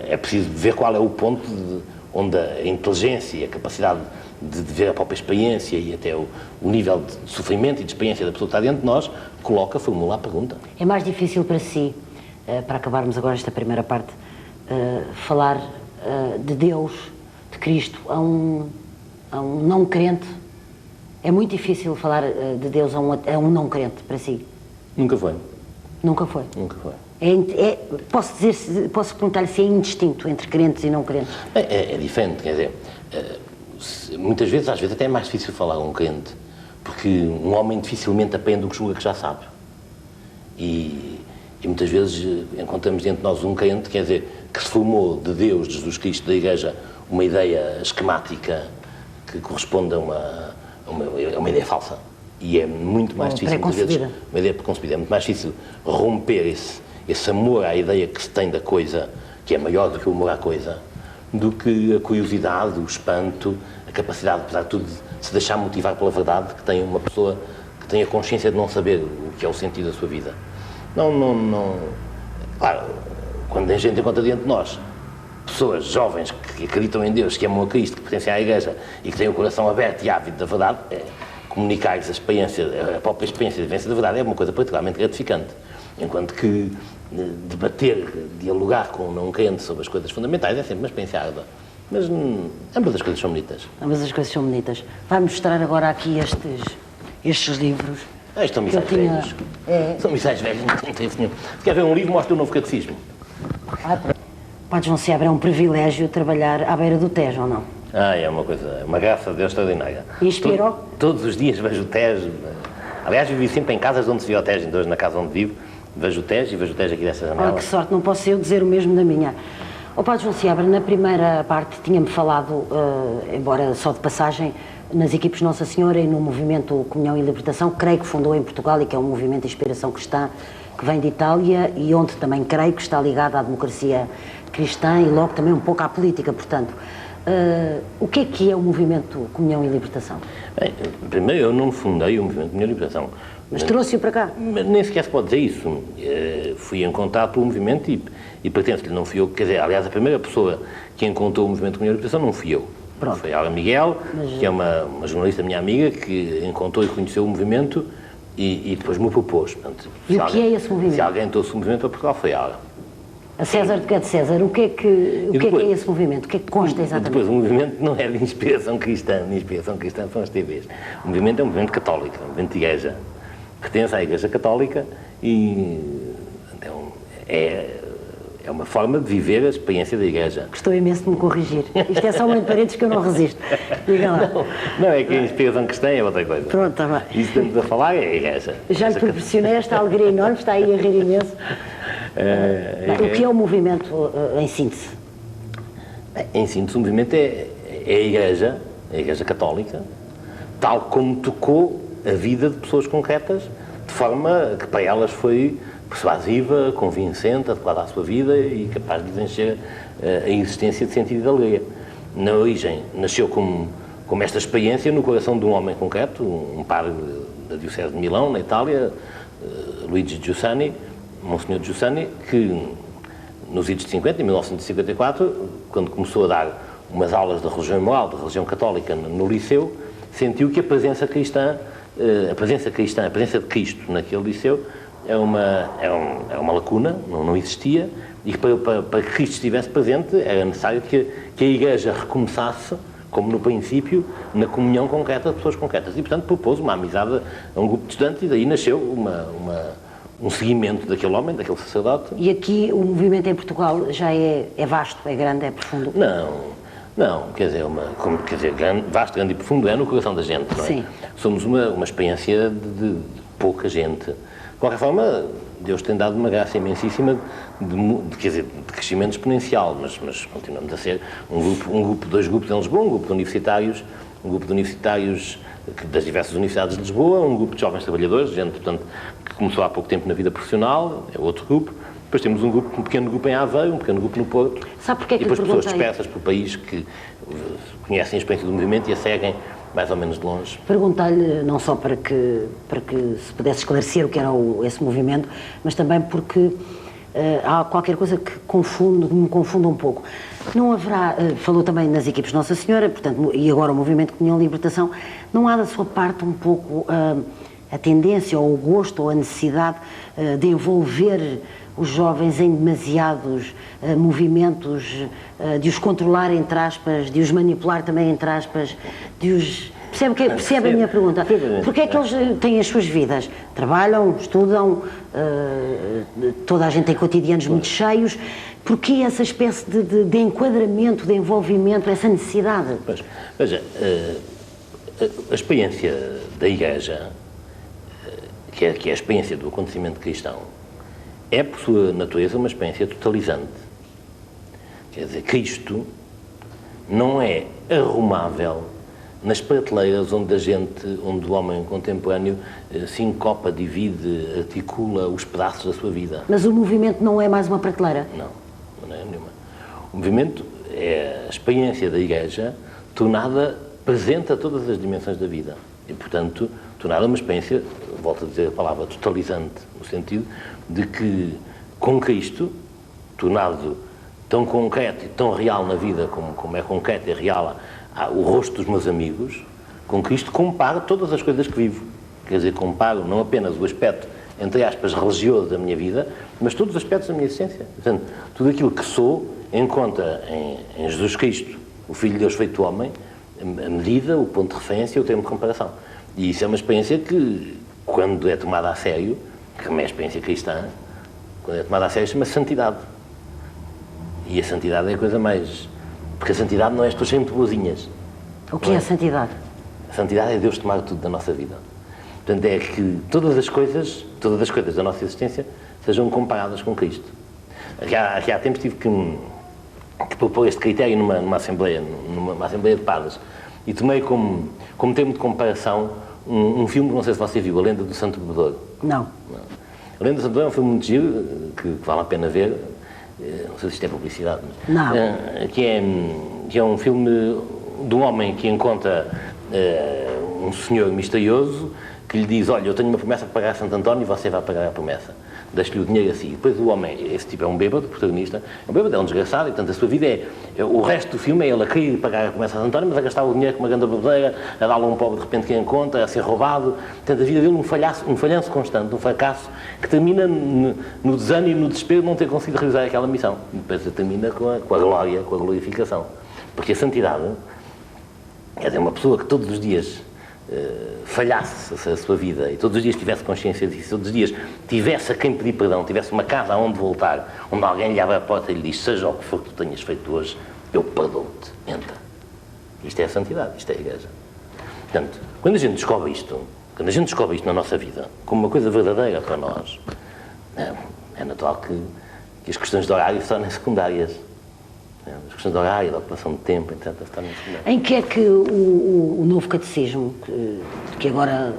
é preciso ver qual é o ponto onde a inteligência e a capacidade de ver a própria experiência e até o nível de sofrimento e de experiência da pessoa que está diante de nós formula a pergunta. É mais difícil para si, para acabarmos agora esta primeira parte, falar de Deus, de Cristo, a um não crente? É muito difícil falar de Deus a um não crente, para si? Nunca foi. Nunca foi? Nunca foi. Posso perguntar-lhe se é indistinto entre crentes e não crentes? É diferente, quer dizer, muitas vezes, às vezes até é mais difícil falar a um crente, porque um homem dificilmente aprende o que julga que já sabe. E muitas vezes encontramos diante de nós um crente, quer dizer, que se formou de Deus, de Jesus Cristo, da Igreja, uma ideia esquemática que corresponde a uma ideia falsa. E é muito mais difícil, muitas vezes, uma ideia preconcebida, é muito mais difícil romper esse amor à ideia que se tem da coisa, que é maior do que o amor à coisa, do que a curiosidade, o espanto, a capacidade, apesar de tudo, de se deixar motivar pela verdade, que tem uma pessoa que tem a consciência de não saber o que é o sentido da sua vida. Claro, quando a gente encontra diante de nós pessoas jovens que acreditam em Deus, que amam a Cristo, que pertencem à Igreja e que têm o coração aberto e ávido da verdade, comunicar-lhes a própria experiência de vivência da verdade é uma coisa particularmente gratificante. Enquanto que debater, dialogar com um não crente sobre as coisas fundamentais é sempre uma experiência árdua. Mas ambas as coisas são bonitas. Ambas as coisas são bonitas. Vai mostrar agora aqui estes livros. Estes são missais velhos. São missais velhos, não tem nenhum. Se quer ver um livro, mostra o Novo Catecismo. Padre João Seabra, é um privilégio trabalhar à beira do Tejo, ou não? É uma graça de Deus extraordinária. Inspirou? Todos os dias vejo o Tejo. Aliás, vivi sempre em casas onde se via o Tejo, ainda hoje na casa onde vivo, vejo o Tejo aqui dessa janela. Que sorte, não posso eu dizer o mesmo da minha. O Padre João Seabra, na primeira parte, tinha-me falado, embora só de passagem, nas equipes Nossa Senhora e no movimento Comunhão e Libertação, que creio que fundou em Portugal e que é um movimento de inspiração cristã que vem de Itália e onde também creio que está ligado à democracia cristã e logo também um pouco à política, portanto. O que é o movimento Comunhão e Libertação? Bem, primeiro, eu não fundei o movimento Comunhão e Libertação. Mas trouxe-o para cá? Nem sequer se pode dizer isso. Fui encontrado pelo movimento e pertence-lhe, não fui eu. Quer dizer, aliás, a primeira pessoa que encontrou o movimento Comunhão e Libertação não fui eu. Pronto. Foi a Aura Miguel, que é uma jornalista minha amiga, que encontrou e conheceu o movimento e depois me propôs. Portanto, e o que é esse movimento? Se alguém trouxe o movimento para Portugal, foi a Aura. A César do que é de César, o que é esse movimento? O que é que consta exatamente? Depois, o movimento não é de inspiração cristã são as TVs. O movimento é um movimento católico, um movimento de igreja. Pertence à Igreja Católica e então, é uma forma de viver a experiência da Igreja. Gostou imenso de me corrigir. Isto é só uma de parentes que eu não resisto. Diga lá. Não, é que a inspiração cristã é outra coisa. Pronto, está bem. Isso que estamos a falar é a Igreja. Já lhe proporcionei esta alegria enorme, está aí a rir imenso. O que é o movimento em síntese? Em síntese, o movimento é a Igreja Católica, tal como tocou a vida de pessoas concretas, de forma que para elas foi persuasiva, convincente, adequada à sua vida e capaz de lhes encher a existência de sentido e de alegria. Na origem, nasceu como esta experiência no coração de um homem concreto, um padre da Diocese de Milão, na Itália, Luigi Giussani, Monsenhor Giussani, que nos idos de 50, em 1954, quando começou a dar umas aulas de religião moral, de religião católica no liceu, sentiu que a presença de Cristo naquele liceu é uma lacuna, não existia, e que para que Cristo estivesse presente era necessário que a Igreja recomeçasse, como no princípio, na comunhão concreta de pessoas concretas. E, portanto, propôs uma amizade a um grupo de estudantes e daí nasceu um seguimento daquele homem, daquele sacerdote. E aqui o movimento em Portugal já é vasto, é grande, é profundo? Não, quer dizer, vasto, grande e profundo é no coração da gente, não é? Sim. Somos uma experiência de pouca gente. De qualquer forma, Deus tem dado uma graça imensíssima de crescimento exponencial, mas continuamos a ser dois grupos em Lisboa, um grupo de universitários das diversas universidades de Lisboa, um grupo de jovens trabalhadores, gente, portanto, que começou há pouco tempo na vida profissional, é outro grupo. Depois temos um pequeno grupo em Aveiro, um pequeno grupo no Porto. Sabe porque é que e depois pessoas dispersas pelo país que conhecem a experiência do movimento e a seguem mais ou menos de longe. Perguntei-lhe, não só para que se pudesse esclarecer o que era esse movimento, mas também porque há qualquer coisa que me confunde um pouco. Não haverá, falou também nas equipes Nossa Senhora, portanto, e agora o movimento Comunhão e Libertação, não há da sua parte um pouco a tendência, ou o gosto, ou a necessidade de envolver os jovens em demasiados movimentos, de os controlar, entre aspas, de os manipular também, entre aspas, de os... Percebe a minha pergunta? Porque é que eles têm as suas vidas? Trabalham, estudam, toda a gente tem cotidianos muito cheios. Porquê essa espécie de enquadramento, de envolvimento, essa necessidade? Pois, veja, a experiência da Igreja, que é a experiência do acontecimento cristão, é, por sua natureza, uma experiência totalizante. Quer dizer, Cristo não é arrumável nas prateleiras onde o homem contemporâneo se encopa, divide, articula os pedaços da sua vida. Mas o movimento não é mais uma prateleira? Não é nenhuma. O movimento é a experiência da Igreja tornada presente a todas as dimensões da vida. E, portanto, torná-la uma experiência, volto a dizer a palavra, totalizante, no sentido de que, com Cristo, tornado tão concreto e tão real na vida como é concreto e real o rosto dos meus amigos, com Cristo comparo todas as coisas que vivo. Quer dizer, comparo não apenas o aspecto, entre aspas, religioso da minha vida, mas todos os aspectos da minha existência. Portanto, tudo aquilo que sou encontra em Jesus Cristo, o Filho de Deus feito homem, a medida, o ponto de referência e o termo de comparação. E isso é uma experiência que, quando é tomada a sério, que é a experiência cristã, quando é tomada a sério, chama-se santidade. E a santidade é a coisa mais... Porque a santidade não é as pessoas sempre boazinhas. O que é a santidade? A santidade é Deus tomar tudo da nossa vida. Portanto, é que todas as coisas da nossa existência sejam comparadas com Cristo. Há tempos tive que propor este critério numa assembleia de padres. E tomei como termo de comparação um filme que não sei se você viu, A Lenda do Santo Bebedouro. Não. A Lenda do Santo Bebedouro é um filme muito giro, que vale a pena ver. Não sei se isto é publicidade, mas... Não. Que é um filme de um homem que encontra um senhor misterioso que lhe diz: olha, eu tenho uma promessa para pagar a Santo António e você vai pagar a promessa. Deixa-lhe o dinheiro assim. Depois o homem, esse tipo é um bêbado, o protagonista, é um bêbado, é um desgraçado, e portanto a sua vida o resto do filme é ele a querer pagar a promessa a Santo António, mas a gastar o dinheiro com uma grande bebedeira, a dar-lhe a um pobre de repente que encontra, a ser roubado. Portanto, a vida dele um falhanço constante, um fracasso, que termina no desânimo e no desespero de não ter conseguido realizar aquela missão. E depois termina com a glória, com a glorificação. Porque a santidade é de uma pessoa que todos os dias falhasse a sua vida e todos os dias tivesse consciência disso, todos os dias tivesse a quem pedir perdão, tivesse uma casa aonde voltar, onde alguém lhe abre a porta e lhe diz: seja o que for que tu tenhas feito hoje, eu perdoo-te, entra. Isto é a santidade, isto é a Igreja. Portanto, quando a gente descobre isto na nossa vida, como uma coisa verdadeira para nós, é natural que as questões de horário se tornem secundárias. As questões de horário, de ocupação de tempo, etc. Em que é que o novo catecismo, que agora,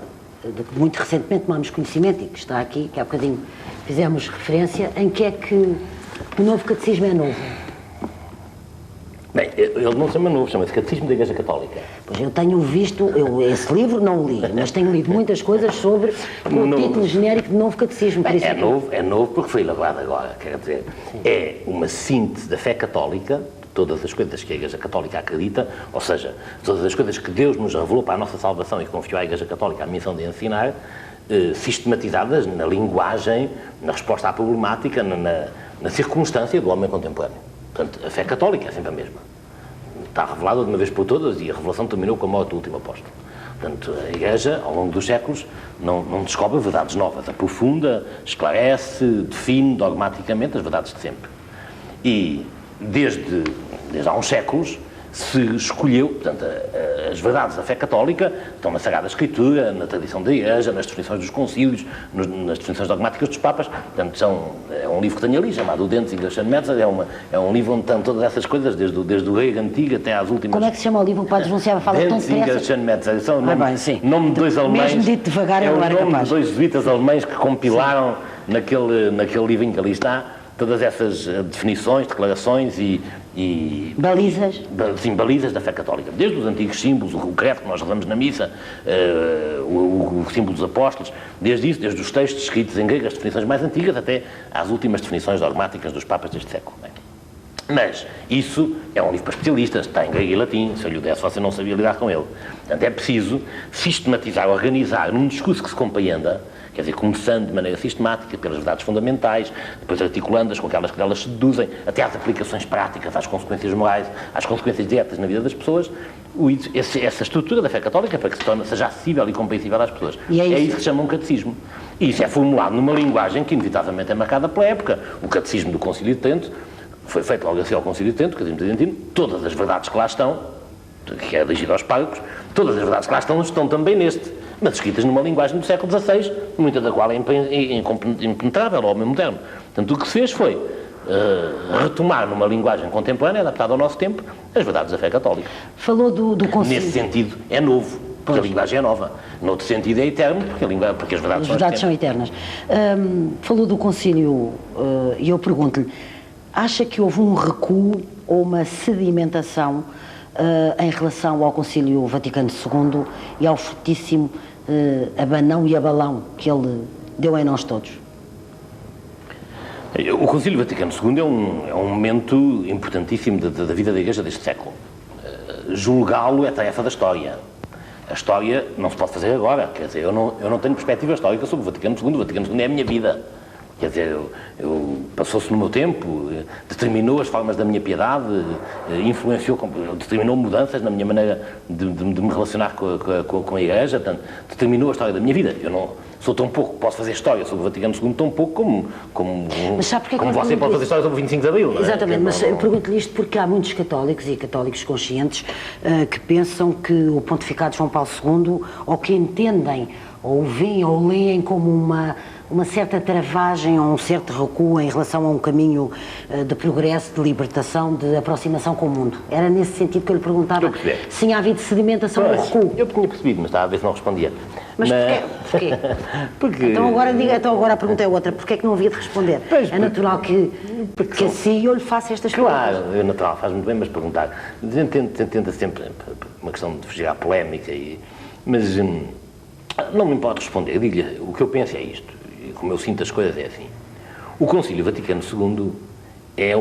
muito recentemente, tomamos conhecimento e que está aqui, que há bocadinho fizemos referência, em que é que o novo catecismo é novo? Bem, ele não se chama novo, chama-se Catecismo da Igreja Católica. Pois eu tenho visto, esse livro não li, mas tenho lido muitas coisas sobre o título genérico de novo catecismo. Bem, é novo porque foi elaborado agora, quer dizer, é uma síntese da fé católica, de todas as coisas que a Igreja Católica acredita, ou seja, todas as coisas que Deus nos revelou para a nossa salvação e confiou à Igreja Católica a missão de ensinar, sistematizadas na linguagem, na resposta à problemática, na circunstância do homem contemporâneo. Portanto, a fé católica é sempre a mesma. Está revelada de uma vez por todas e a revelação terminou com a morte do último apóstolo. Portanto, a Igreja, ao longo dos séculos, não descobre verdades novas. Aprofunda, esclarece, define dogmaticamente as verdades de sempre. E, desde há uns séculos, se escolheu, portanto, as verdades da fé católica estão na Sagrada Escritura, na tradição da Igreja, nas definições dos concílios, nas definições dogmáticas dos Papas. Portanto, é um livro que tenho ali, chamado O Dentes English Metzer, é um livro onde estão todas essas coisas, desde o grego antigo até às últimas... Como é que se chama o livro? O Padre João fala tão depressa? Dentes English Metzer, são nome de dois alemães... Mesmo dito devagar é o nome de dois jesuítas alemães que compilaram naquele livrinho que ali está todas essas definições, declarações e balizas? Sim, balizas da fé católica. Desde os antigos símbolos, o credo que nós rezamos na missa, o símbolo dos apóstolos, desde os textos escritos em grego, as definições mais antigas, até às últimas definições dogmáticas dos papas deste século. Mas isso é um livro para especialistas, está em grego e latim, se eu lhe desse você não sabia lidar com ele. Portanto, é preciso sistematizar, organizar num discurso que se compreenda, quer dizer, começando de maneira sistemática pelas verdades fundamentais, depois articulando-as com aquelas que delas se deduzem, até às aplicações práticas, às consequências morais, às consequências diretas na vida das pessoas, essa estrutura da fé católica para que seja acessível e compreensível às pessoas. E é isso que se chama um catecismo. E isso é formulado numa linguagem que inevitavelmente é marcada pela época. O catecismo do Concílio de Trento foi feito logo assim ao Concílio de Trento, o catecismo tridentino, todas as verdades que lá estão, que é dirigido aos párocos, todas as verdades que lá estão também neste, mas escritas numa linguagem do século XVI, muita da qual é impenetrável ao homem moderno. Portanto, o que se fez foi retomar numa linguagem contemporânea, adaptada ao nosso tempo, as verdades da fé católica. Falou do Concílio. Nesse sentido, é novo, porque a linguagem é nova. Noutro sentido, é eterno, porque as verdades são eternas. Falou do Concílio, e eu pergunto-lhe, acha que houve um recuo ou uma sedimentação em relação ao Concílio Vaticano II e ao fortíssimo abanão e abalão que ele deu em nós todos? O Concílio Vaticano II é um momento importantíssimo da vida da Igreja deste século. Julgá-lo é tarefa da história. A história não se pode fazer agora, quer dizer, eu não tenho perspectiva histórica sobre o Vaticano II é a minha vida. Quer dizer, passou-se no meu tempo, determinou as formas da minha piedade, determinou mudanças na minha maneira de me relacionar com a Igreja, portanto, determinou a história da minha vida. Eu não sou tão pouco, posso fazer história sobre o Vaticano II tão pouco como você pode fazer história sobre o 25 de Abril, não é? Exatamente, mas eu pergunto-lhe isto porque há muitos católicos e católicos conscientes que pensam que o pontificado de João Paulo II, ou que entendem, ou veem, ou leem como uma certa travagem ou um certo recuo em relação a um caminho de progresso, de libertação, de aproximação com o mundo. Era nesse sentido que eu lhe perguntava se tinha havido sedimentação ou recuo. Eu tinha percebido, mas estava a ver se não respondia. Mas porquê? Porque... Então agora a pergunta é outra. Porquê é que não havia de responder? É natural que assim eu lhe faça estas perguntas. Claro, é natural, faz muito bem, mas perguntar. Tenta sempre uma questão de fugir à polémica, mas não me importa responder. Digo-lhe, o que eu penso é isto. Como eu sinto as coisas é assim. O Concílio Vaticano II é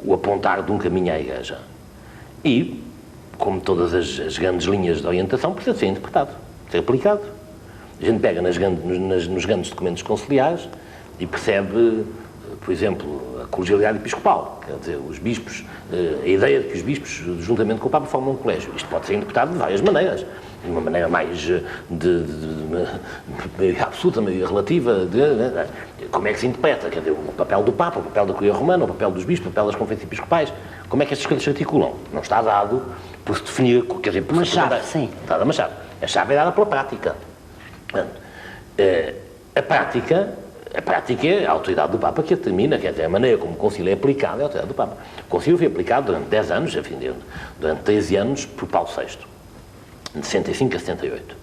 o apontar de um caminho à Igreja. E, como todas as grandes linhas de orientação, precisa ser interpretado, ser aplicado. A gente pega nos grandes documentos conciliares e percebe, por exemplo, a colegialidade episcopal, quer dizer, os bispos, a ideia de que os bispos, juntamente com o Papa, formam um colégio. Isto pode ser interpretado de várias maneiras. De uma maneira mais meio absoluta, meio relativa, como é que se interpreta, quer dizer, o papel do Papa, o papel da Curia Romana, o papel dos bispos, o papel das conferências episcopais, como é que estas coisas se articulam? Não está dado por se definir, quer dizer, por uma chave, sim. Está dada uma chave. A chave é dada pela prática. A prática é a autoridade do Papa que a determina, quer dizer, a maneira como o Concílio é aplicado é a autoridade do Papa. O Concílio foi aplicado durante 10 anos, enfim, durante 13 anos, por Paulo VI. De 65 a 78.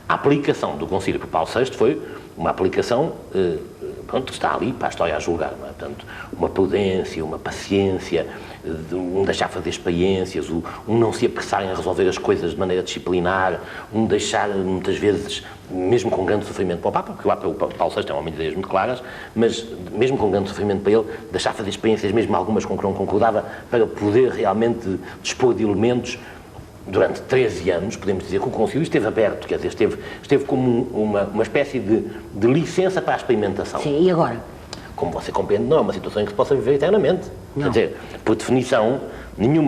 A aplicação do Concílio por Paulo VI foi uma aplicação, que está ali para a história a julgar, não é? Portanto, uma prudência, uma paciência, um deixar fazer experiências, um não se apressar em resolver as coisas de maneira disciplinar, um deixar, muitas vezes, mesmo com grande sofrimento para o Papa, porque o Paulo VI é um homem de ideias muito claras, mas mesmo com grande sofrimento para ele, deixar fazer experiências, mesmo algumas com que não concordava, para poder realmente dispor de elementos. Durante 13 anos, podemos dizer que o Concílio esteve aberto, quer dizer, esteve como uma espécie de licença para a experimentação. Sim, e agora? Como você compreende, não é uma situação em que se possa viver eternamente. Não. Quer dizer, por definição, nenhum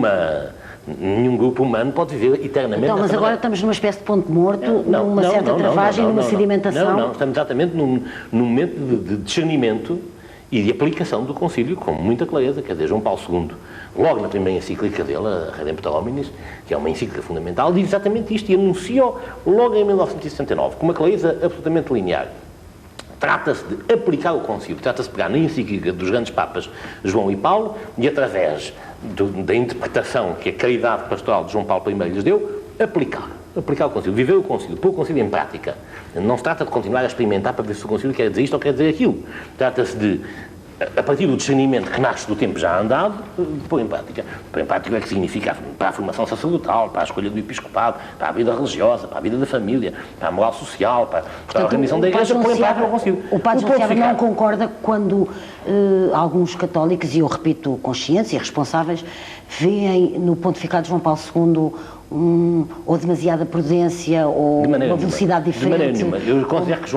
grupo humano pode viver eternamente. Então, mas agora estamos numa espécie de ponto morto, numa certa travagem, numa sedimentação? Não, estamos exatamente num momento de discernimento e de aplicação do Concílio com muita clareza, quer dizer, João Paulo II, logo na primeira encíclica dele, a Redemptor Hominis, que é uma encíclica fundamental, diz exatamente isto e anunciou logo em 1969, com uma clareza absolutamente linear. Trata-se de aplicar o Concílio, trata-se de pegar na encíclica dos grandes papas João e Paulo e, através da interpretação que a caridade pastoral de João Paulo I lhes deu, aplicar o Concílio, viver o Concílio, pôr o Concílio em prática. Não se trata de continuar a experimentar para ver se o Concílio quer dizer isto ou quer dizer aquilo. Trata-se de, a partir do discernimento que nasce do tempo já andado, pôr em prática. Pôr em prática é que significa para a formação sacerdotal, para a escolha do episcopado, para a vida religiosa, para a vida da família, para a moral social, para a organização da Igreja, pôr em prática o Concílio. O Padre João Seabra não concorda quando alguns católicos, e eu repito, conscientes e responsáveis, veem no pontificado de João Paulo II ou demasiada prudência ou uma velocidade diferente. De maneira nenhuma. Eu considero que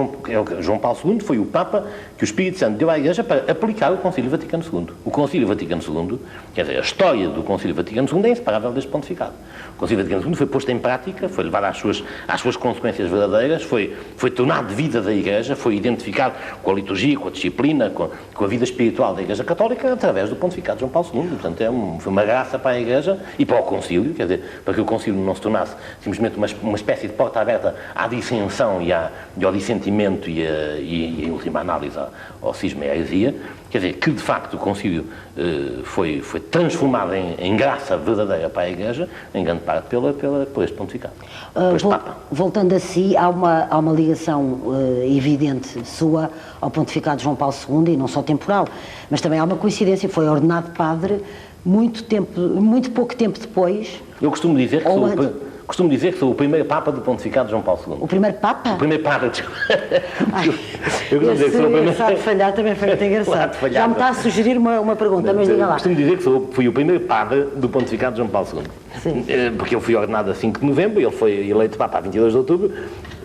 João Paulo II foi o Papa que o Espírito Santo deu à Igreja para aplicar o Concílio Vaticano II. O Concílio Vaticano II, quer dizer, a história do Concílio Vaticano II é inseparável deste pontificado. O Concílio Vaticano II foi posto em prática, foi levado às suas consequências verdadeiras, foi tornado de vida da Igreja, foi identificado com a liturgia, com a disciplina, com a vida espiritual da Igreja Católica através do pontificado de João Paulo II. Portanto, foi uma graça para a Igreja e para o Concílio, quer dizer, para que o Concílio não se tornasse simplesmente uma espécie de porta aberta à dissensão e ao dissentimento e em última análise, ao cisma e à heresia. Quer dizer, que de facto o Concílio foi transformado em graça verdadeira para a Igreja, em grande parte por este pontificado, por este Papa. Voltando a si, há uma ligação evidente sua ao pontificado de João Paulo II, e não só temporal, mas também há uma coincidência, foi ordenado padre muito pouco tempo depois. Eu costumo dizer que sou o primeiro Papa do pontificado de João Paulo II. O primeiro Papa? O primeiro Papa, desculpa. Eu costumo dizer que sou o primeiro... sabe falhar também foi muito engraçado. Já me está a sugerir uma pergunta, mas diga lá. Costumo dizer que fui o primeiro Papa do pontificado de João Paulo II. Sim. Porque eu fui ordenado a 5 de novembro, ele foi eleito Papa a 22 de outubro.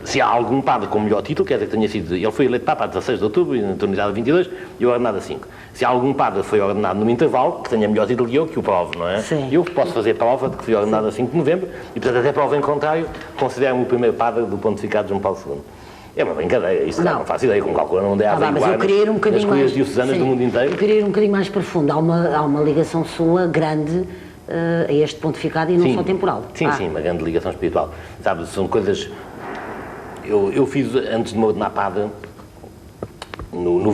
Se há algum padre com melhor título, quer dizer que tenha sido... Ele foi eleito Papa a 16 de outubro, na eternidade a 22, e eu ordenado a 5. Se há algum padre que foi ordenado num intervalo, que tenha melhor título que eu prove, não é? Sim. Eu posso fazer prova de que fui ordenado a 5 de novembro, e portanto, até prova em contrário, considero-me o primeiro padre do pontificado de João Paulo II. É uma brincadeira, isso não faço ideia, com calculo não deve haver mas eu queria ir um bocadinho nas coisas diocesanas do mundo inteiro. Eu queria ir um bocadinho mais profundo. Há uma ligação sua grande a este pontificado e não só temporal. Sim, uma grande ligação espiritual. Sabe, são coisas... Eu fiz, antes de me ordenar padre, no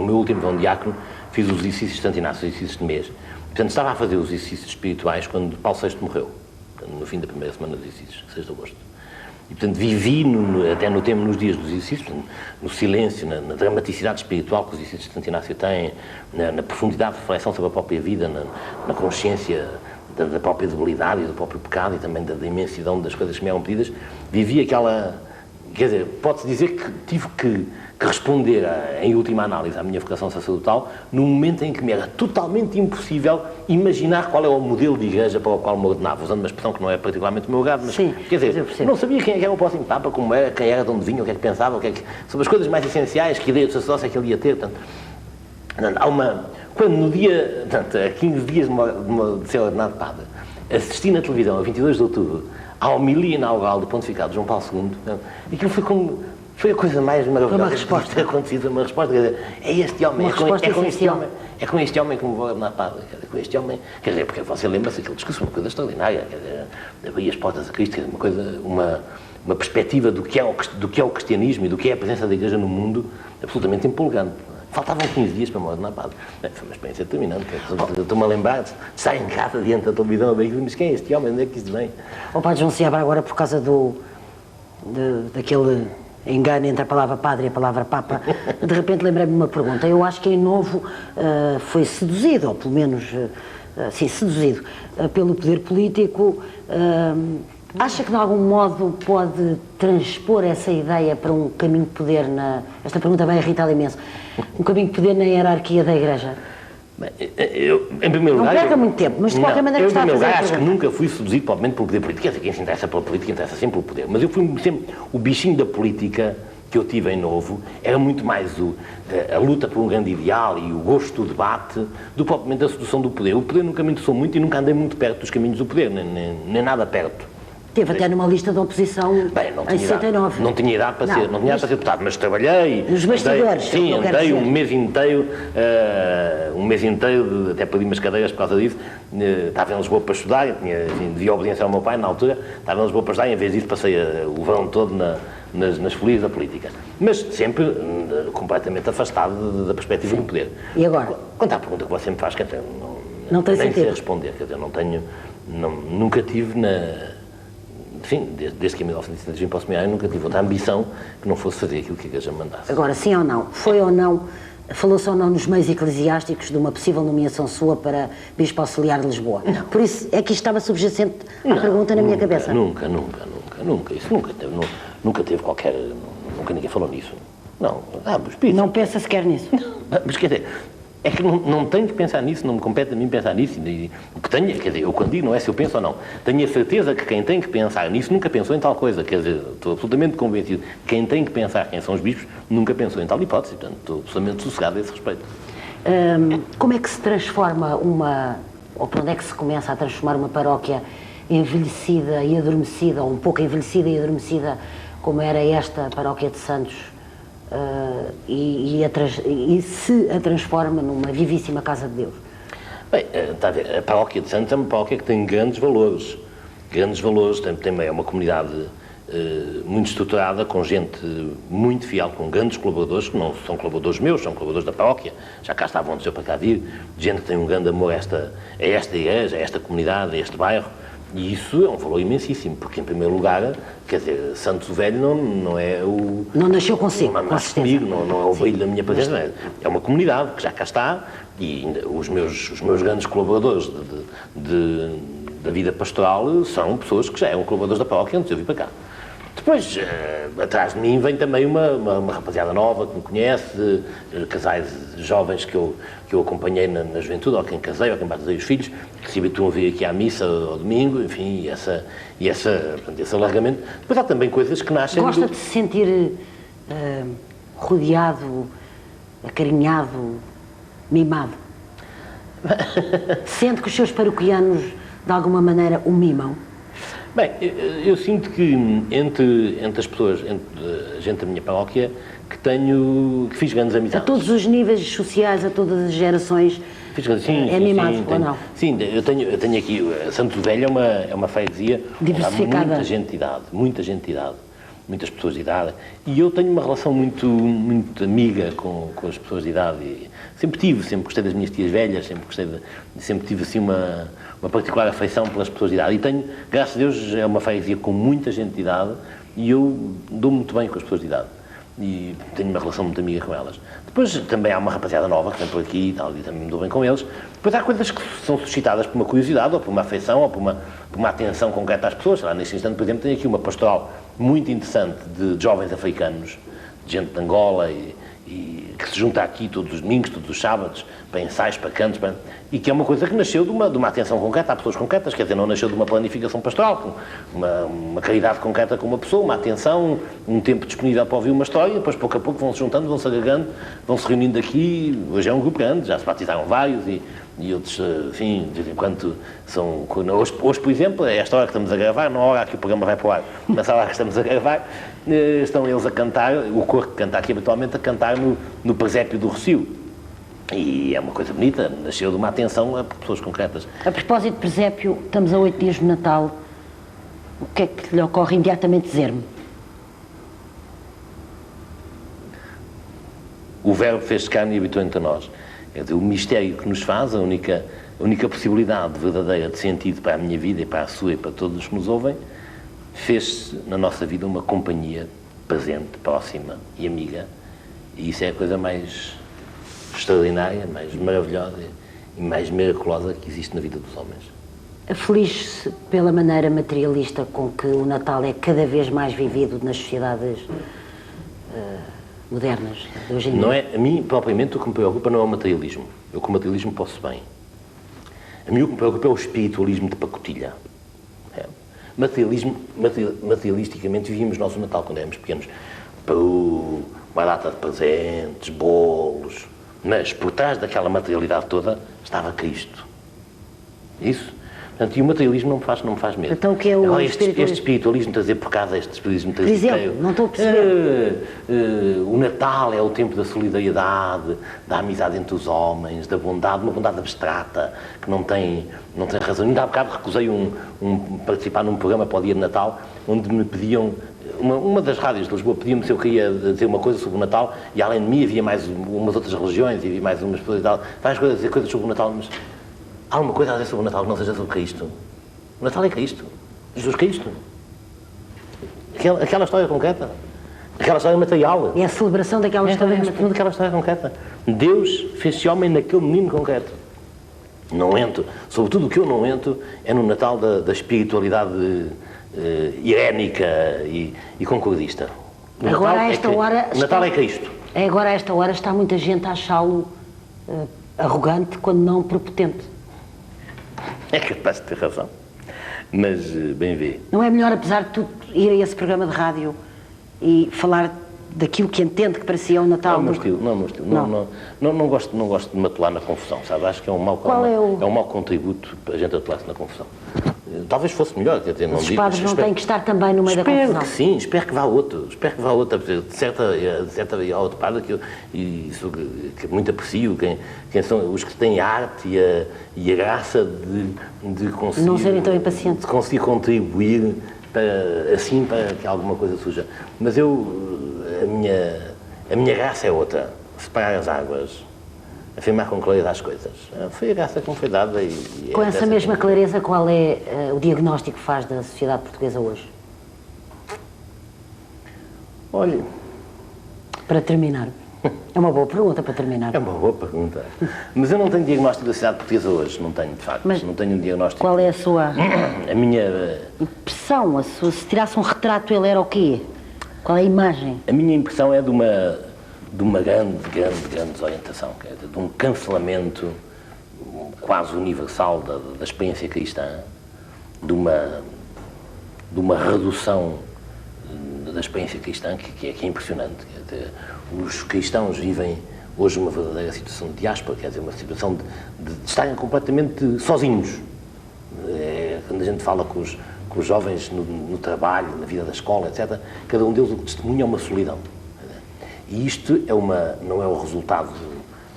meu último vão de diácono, fiz os exercícios de Santo Inácio, os exercícios de mês. Portanto, estava a fazer os exercícios espirituais quando Paulo VI morreu, no fim da primeira semana dos exercícios, 6 de agosto. E, portanto, vivi, até no tempo, nos dias dos exercícios, no silêncio, na dramaticidade espiritual que os exercícios de Santo Inácio têm, na profundidade de reflexão sobre a própria vida, na consciência da própria debilidade e do próprio pecado e também da imensidão das coisas que me eram pedidas. Vivi aquela... Quer dizer, pode-se dizer que tive que responder, em última análise, à minha vocação sacerdotal, num momento em que me era totalmente impossível imaginar qual é o modelo de igreja para o qual me ordenava, usando uma expressão que não é particularmente o meu grado, mas, sim, quer dizer, não sabia quem era o próximo Papa, como era, quem era, de onde vinha, o que é que pensava, sobre as coisas mais essenciais, que ideia de sacerdócio é que ele ia ter. Portanto, quando no dia, portanto, a 15 dias de ser ordenado Padre, assisti na televisão, a 22 de outubro, à homilia inaugural do pontificado de João Paulo II, aquilo foi a coisa mais maravilhosa que ter acontecido, uma resposta, quer dizer, é este homem, é com este homem que me vou ordenar padre, com este homem, quer dizer, porque você lembra-se daquele discurso, uma coisa extraordinária, quer dizer, abrir as portas a Cristo, uma perspectiva do que é o cristianismo e do que é a presença da Igreja no mundo, absolutamente empolgante. Faltavam 15 dias para me ordenar padre. Foi uma experiência determinante. Estou-me a lembrar de estar em casa diante da televisão a ver aquilo, mas quem é este homem? Onde é que isto vem? O padre João Seabra, agora por causa daquele engano entre a palavra padre e a palavra papa, de repente lembrei-me de uma pergunta. Eu acho que em Novo foi seduzido, ou pelo menos, seduzido pelo poder político. Acha que de algum modo pode transpor essa ideia para um caminho de poder Esta pergunta vai irritar imenso. Um caminho de poder na hierarquia da Igreja? Bem, eu, em primeiro lugar... Não perca muito tempo, mas de qualquer maneira eu, em primeiro lugar, a acho que nunca fui seduzido provavelmente pelo poder político. Quer dizer, quem se interessa pela política interessa sempre pelo poder. Mas eu fui sempre... O bichinho da política que eu tive em Novo era muito mais a luta por um grande ideal e o gosto do debate do propriamente a sedução do poder. O poder nunca me interessou muito e nunca andei muito perto dos caminhos do poder, nem nada perto. Teve até numa lista de oposição em 69. Não tinha idade para ser deputado, mas trabalhei. Nos bastidores. Sim, andei um mês inteiro, até perdi umas cadeiras por causa disso. Estava em Lisboa para estudar, devia obediência ao meu pai na altura, estava em Lisboa para estudar e em vez disso passei o verão todo nas folias da política. Mas sempre completamente afastado da perspectiva do poder. E agora? Quanto à pergunta que você me faz, quer dizer, não tem nem sentido. sei responder, quer dizer, nunca tive Enfim, desde que em 1970 vim para o seminário, nunca tive outra ambição que não fosse fazer aquilo que a Igreja mandasse. Agora, sim ou não? Foi ou não? Falou-se ou não nos meios eclesiásticos de uma possível nomeação sua para Bispo Auxiliar de Lisboa? Não. Por isso é que isto estava subjacente à pergunta na minha cabeça. Nunca. Isso nunca teve qualquer... Nunca ninguém falou nisso. Não. Não pensa sequer nisso? Mas quer dizer... É que não tenho que pensar nisso, não me compete a mim pensar nisso. O que tenho, quer dizer, eu quando digo não é se eu penso ou não. Tenho a certeza que quem tem que pensar nisso nunca pensou em tal coisa. Quer dizer, estou absolutamente convencido. Quem tem que pensar quem são os bispos nunca pensou em tal hipótese. Portanto, estou absolutamente sossegado a esse respeito. Como é que se transforma ou por onde é que se começa a transformar uma paróquia envelhecida e adormecida, ou um pouco envelhecida e adormecida, como era esta paróquia de Santos, e se a transforma numa vivíssima casa de Deus? Bem, está a ver, a paróquia de Santos é uma paróquia que tem grandes valores, também é uma comunidade muito estruturada, com gente muito fiel, com grandes colaboradores, que não são colaboradores meus, são colaboradores da paróquia, já cá estavam antes de eu para cá vir, gente que tem um grande amor a esta igreja, a esta comunidade, a este bairro, E isso é um valor imensíssimo, porque, em primeiro lugar, quer dizer, Santos o Velho não é o... Não nasceu consigo, Não nasce comigo, não é o brilho da minha presença. É uma comunidade que já cá está, e ainda os meus grandes colaboradores da vida pastoral são pessoas que já eram colaboradores da paróquia antes de eu vir para cá. Depois, atrás de mim vem também uma rapaziada nova que me conhece, casais jovens que eu acompanhei na juventude, ou quem casei, ou quem batizei os filhos, que se habituam a vir aqui à missa ao domingo, enfim, esse alargamento. Depois há também coisas que nascem... Gosta de se sentir rodeado, acarinhado, mimado? Sente que os seus paroquianos, de alguma maneira, o mimam? Bem, eu sinto que entre as pessoas, entre a gente da minha paróquia, que fiz grandes amizades. A todos os níveis sociais, a todas as gerações, é mimado, ou não? Sim, eu tenho aqui, Santos Velho é uma freguesia, há muita gente de idade, muitas pessoas de idade, e eu tenho uma relação muito amiga com as pessoas de idade, e sempre gostei das minhas tias velhas, sempre tive assim uma particular afeição pelas pessoas de idade, e tenho, graças a Deus, é uma freguesia com muita gente de idade, e eu dou muito bem com as pessoas de idade, e tenho uma relação muito amiga com elas. Depois também há uma rapaziada nova que vem por aqui e tal, e também me dou bem com eles. Depois há coisas que são suscitadas por uma curiosidade, ou por uma afeição, ou por uma atenção concreta às pessoas. Lá, neste instante, por exemplo, tenho aqui uma pastoral muito interessante de jovens africanos, de gente de Angola, e que se junta aqui todos os domingos, todos os sábados, para ensaios, para cantos, e que é uma coisa que nasceu de uma atenção concreta a pessoas concretas, quer dizer, não nasceu de uma planificação pastoral, uma caridade concreta com uma pessoa, uma atenção, um tempo disponível para ouvir uma história, e depois pouco a pouco vão-se juntando, vão-se agregando, vão-se reunindo aqui. Hoje é um grupo grande, já se batizaram vários, e outros, enfim, de vez em quando são... Hoje, por exemplo, é esta hora que estamos a gravar, não é a hora que o programa vai para o ar, mas a hora que estamos a gravar, estão eles a cantar, o coro que canta aqui habitualmente, a cantar no presépio do Rocio. E é uma coisa bonita, nasceu de uma atenção a pessoas concretas. A propósito de presépio, estamos a 8 dias de Natal, o que é que lhe ocorre imediatamente dizer-me? O Verbo fez-se carne e habitou entre nós. Quer dizer, o mistério que nos faz, a única possibilidade verdadeira de sentido para a minha vida e para a sua e para todos os que nos ouvem, fez-se na nossa vida uma companhia presente, próxima e amiga, e isso é a coisa mais extraordinária, mais maravilhosa e mais miraculosa que existe na vida dos homens. Aflige-se pela maneira materialista com que o Natal é cada vez mais vivido nas sociedades modernas de hoje em dia? Não é, a mim, propriamente, o que me preocupa não é o materialismo. Eu com o materialismo posso bem. A mim o que me preocupa é o espiritualismo de pacotilha. Materialisticamente vivíamos nós o Natal quando éramos pequenos. Uma data de presentes, bolos, mas por trás daquela materialidade toda estava Cristo. Isso. Portanto, e o materialismo não me faz medo. Então o que é o agora, espiritualismo? Este espiritualismo, trazer por casa este espiritualismo... Por exemplo, não estou a perceber. O Natal é o tempo da solidariedade, da amizade entre os homens, da bondade, uma bondade abstrata, que não tem razão. Ainda há bocado recusei participar num programa para o dia de Natal, onde me pediam... Uma das rádios de Lisboa pedia-me se eu queria dizer uma coisa sobre o Natal, e além de mim havia mais umas outras religiões, e havia mais umas pessoas e tal, várias coisas a dizer coisas sobre o Natal, mas há alguma coisa a dizer sobre o Natal que não seja sobre Cristo? O Natal é Cristo. Jesus Cristo. Aquela história concreta. Aquela história material. É a celebração daquela história material. Daquela história concreta. Deus fez-se homem naquele menino concreto. Não entro. Sobretudo o que eu não entro é no Natal da espiritualidade irénica e concordista. Agora, a esta hora... O Natal é Cristo. Agora, a esta hora, está muita gente a achá-lo arrogante, quando não prepotente. É capaz de ter razão. Mas, bem vê. Não é melhor, apesar de tudo, ir a esse programa de rádio e falar daquilo que entende que para si é o Natal? Não é o meu estilo. Não gosto de me atuar na confusão, sabe? Acho que é um mau contributo para a gente atuar-se na confusão. Talvez fosse melhor, quer dizer, não digo... Os padres não têm que estar também no meio da confusão? Espero que sim, espero que vá outro. De certa há outro padre que muito aprecio, quem são os que têm a arte e a graça de conseguir... Não serem tão impacientes. De conseguir contribuir para que alguma coisa surja. Mas a minha graça é outra. Separar as águas. afirmar com clareza as coisas. Foi a graça que me foi dada e Com essa mesma clareza, qual é o diagnóstico que faz da sociedade portuguesa hoje? Olha... Para terminar. É uma boa pergunta para terminar. É uma boa pergunta. Mas eu não tenho diagnóstico da sociedade portuguesa hoje, não tenho, de facto. Mas não tenho um diagnóstico. Qual é a sua A minha... impressão? Se tirasse um retrato, ele era o quê? Qual é a imagem? A minha impressão é de uma grande desorientação, quer dizer, de um cancelamento quase universal da experiência cristã, de uma redução da experiência cristã que é impressionante. Quer dizer, os cristãos vivem hoje uma verdadeira situação de diáspora, quer dizer, uma situação de estarem completamente sozinhos. Quando a gente fala com os jovens no trabalho, na vida da escola, etc., cada um deles o que testemunha é uma solidão. E isto não é o resultado,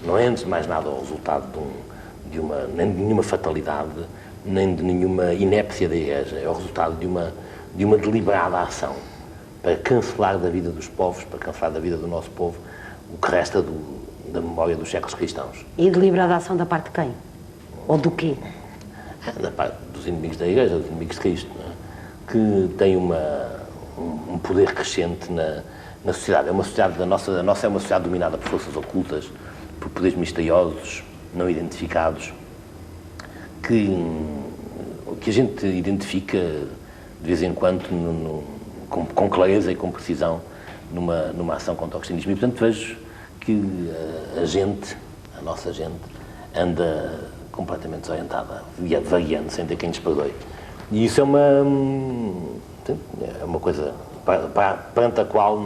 não é antes de mais nada o resultado nem de nenhuma fatalidade, nem de nenhuma inépcia da Igreja, é o resultado de uma deliberada ação para cancelar da vida dos povos, para cancelar da vida do nosso povo, o que resta da memória dos séculos cristãos. E deliberada ação da parte de quem? Ou do quê? Da parte dos inimigos da Igreja, dos inimigos de Cristo, não é? Que tem um poder crescente na sociedade. É uma sociedade, a nossa é uma sociedade dominada por forças ocultas, por poderes misteriosos, não identificados, que a gente identifica de vez em quando com clareza e com precisão numa ação contra o cristianismo. E, portanto, vejo que a nossa gente, anda completamente desorientada, variando, sem ter quem nos perdoe. E isso é uma coisa perante a qual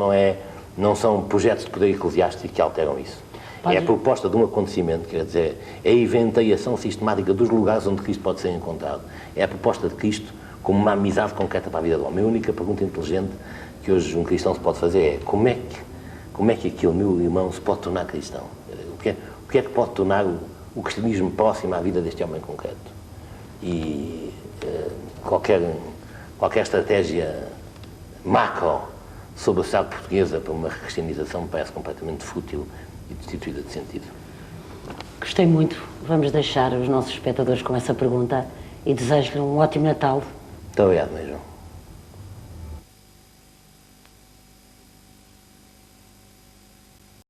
não são projetos de poder eclesiástico que alteram isso. É a proposta de um acontecimento, quer dizer, é a inventariação sistemática dos lugares onde Cristo pode ser encontrado. É a proposta de Cristo como uma amizade concreta para a vida do homem. A única pergunta inteligente que hoje um cristão se pode fazer é como é que aquele meu irmão se pode tornar cristão? O que é que pode tornar o cristianismo próximo à vida deste homem concreto? E qualquer estratégia macro sobre a sociedade portuguesa para uma cristianização parece completamente fútil e destituída de sentido. Gostei muito. Vamos deixar os nossos espectadores com essa pergunta e desejo-lhe um ótimo Natal. Muito obrigado, mesmo.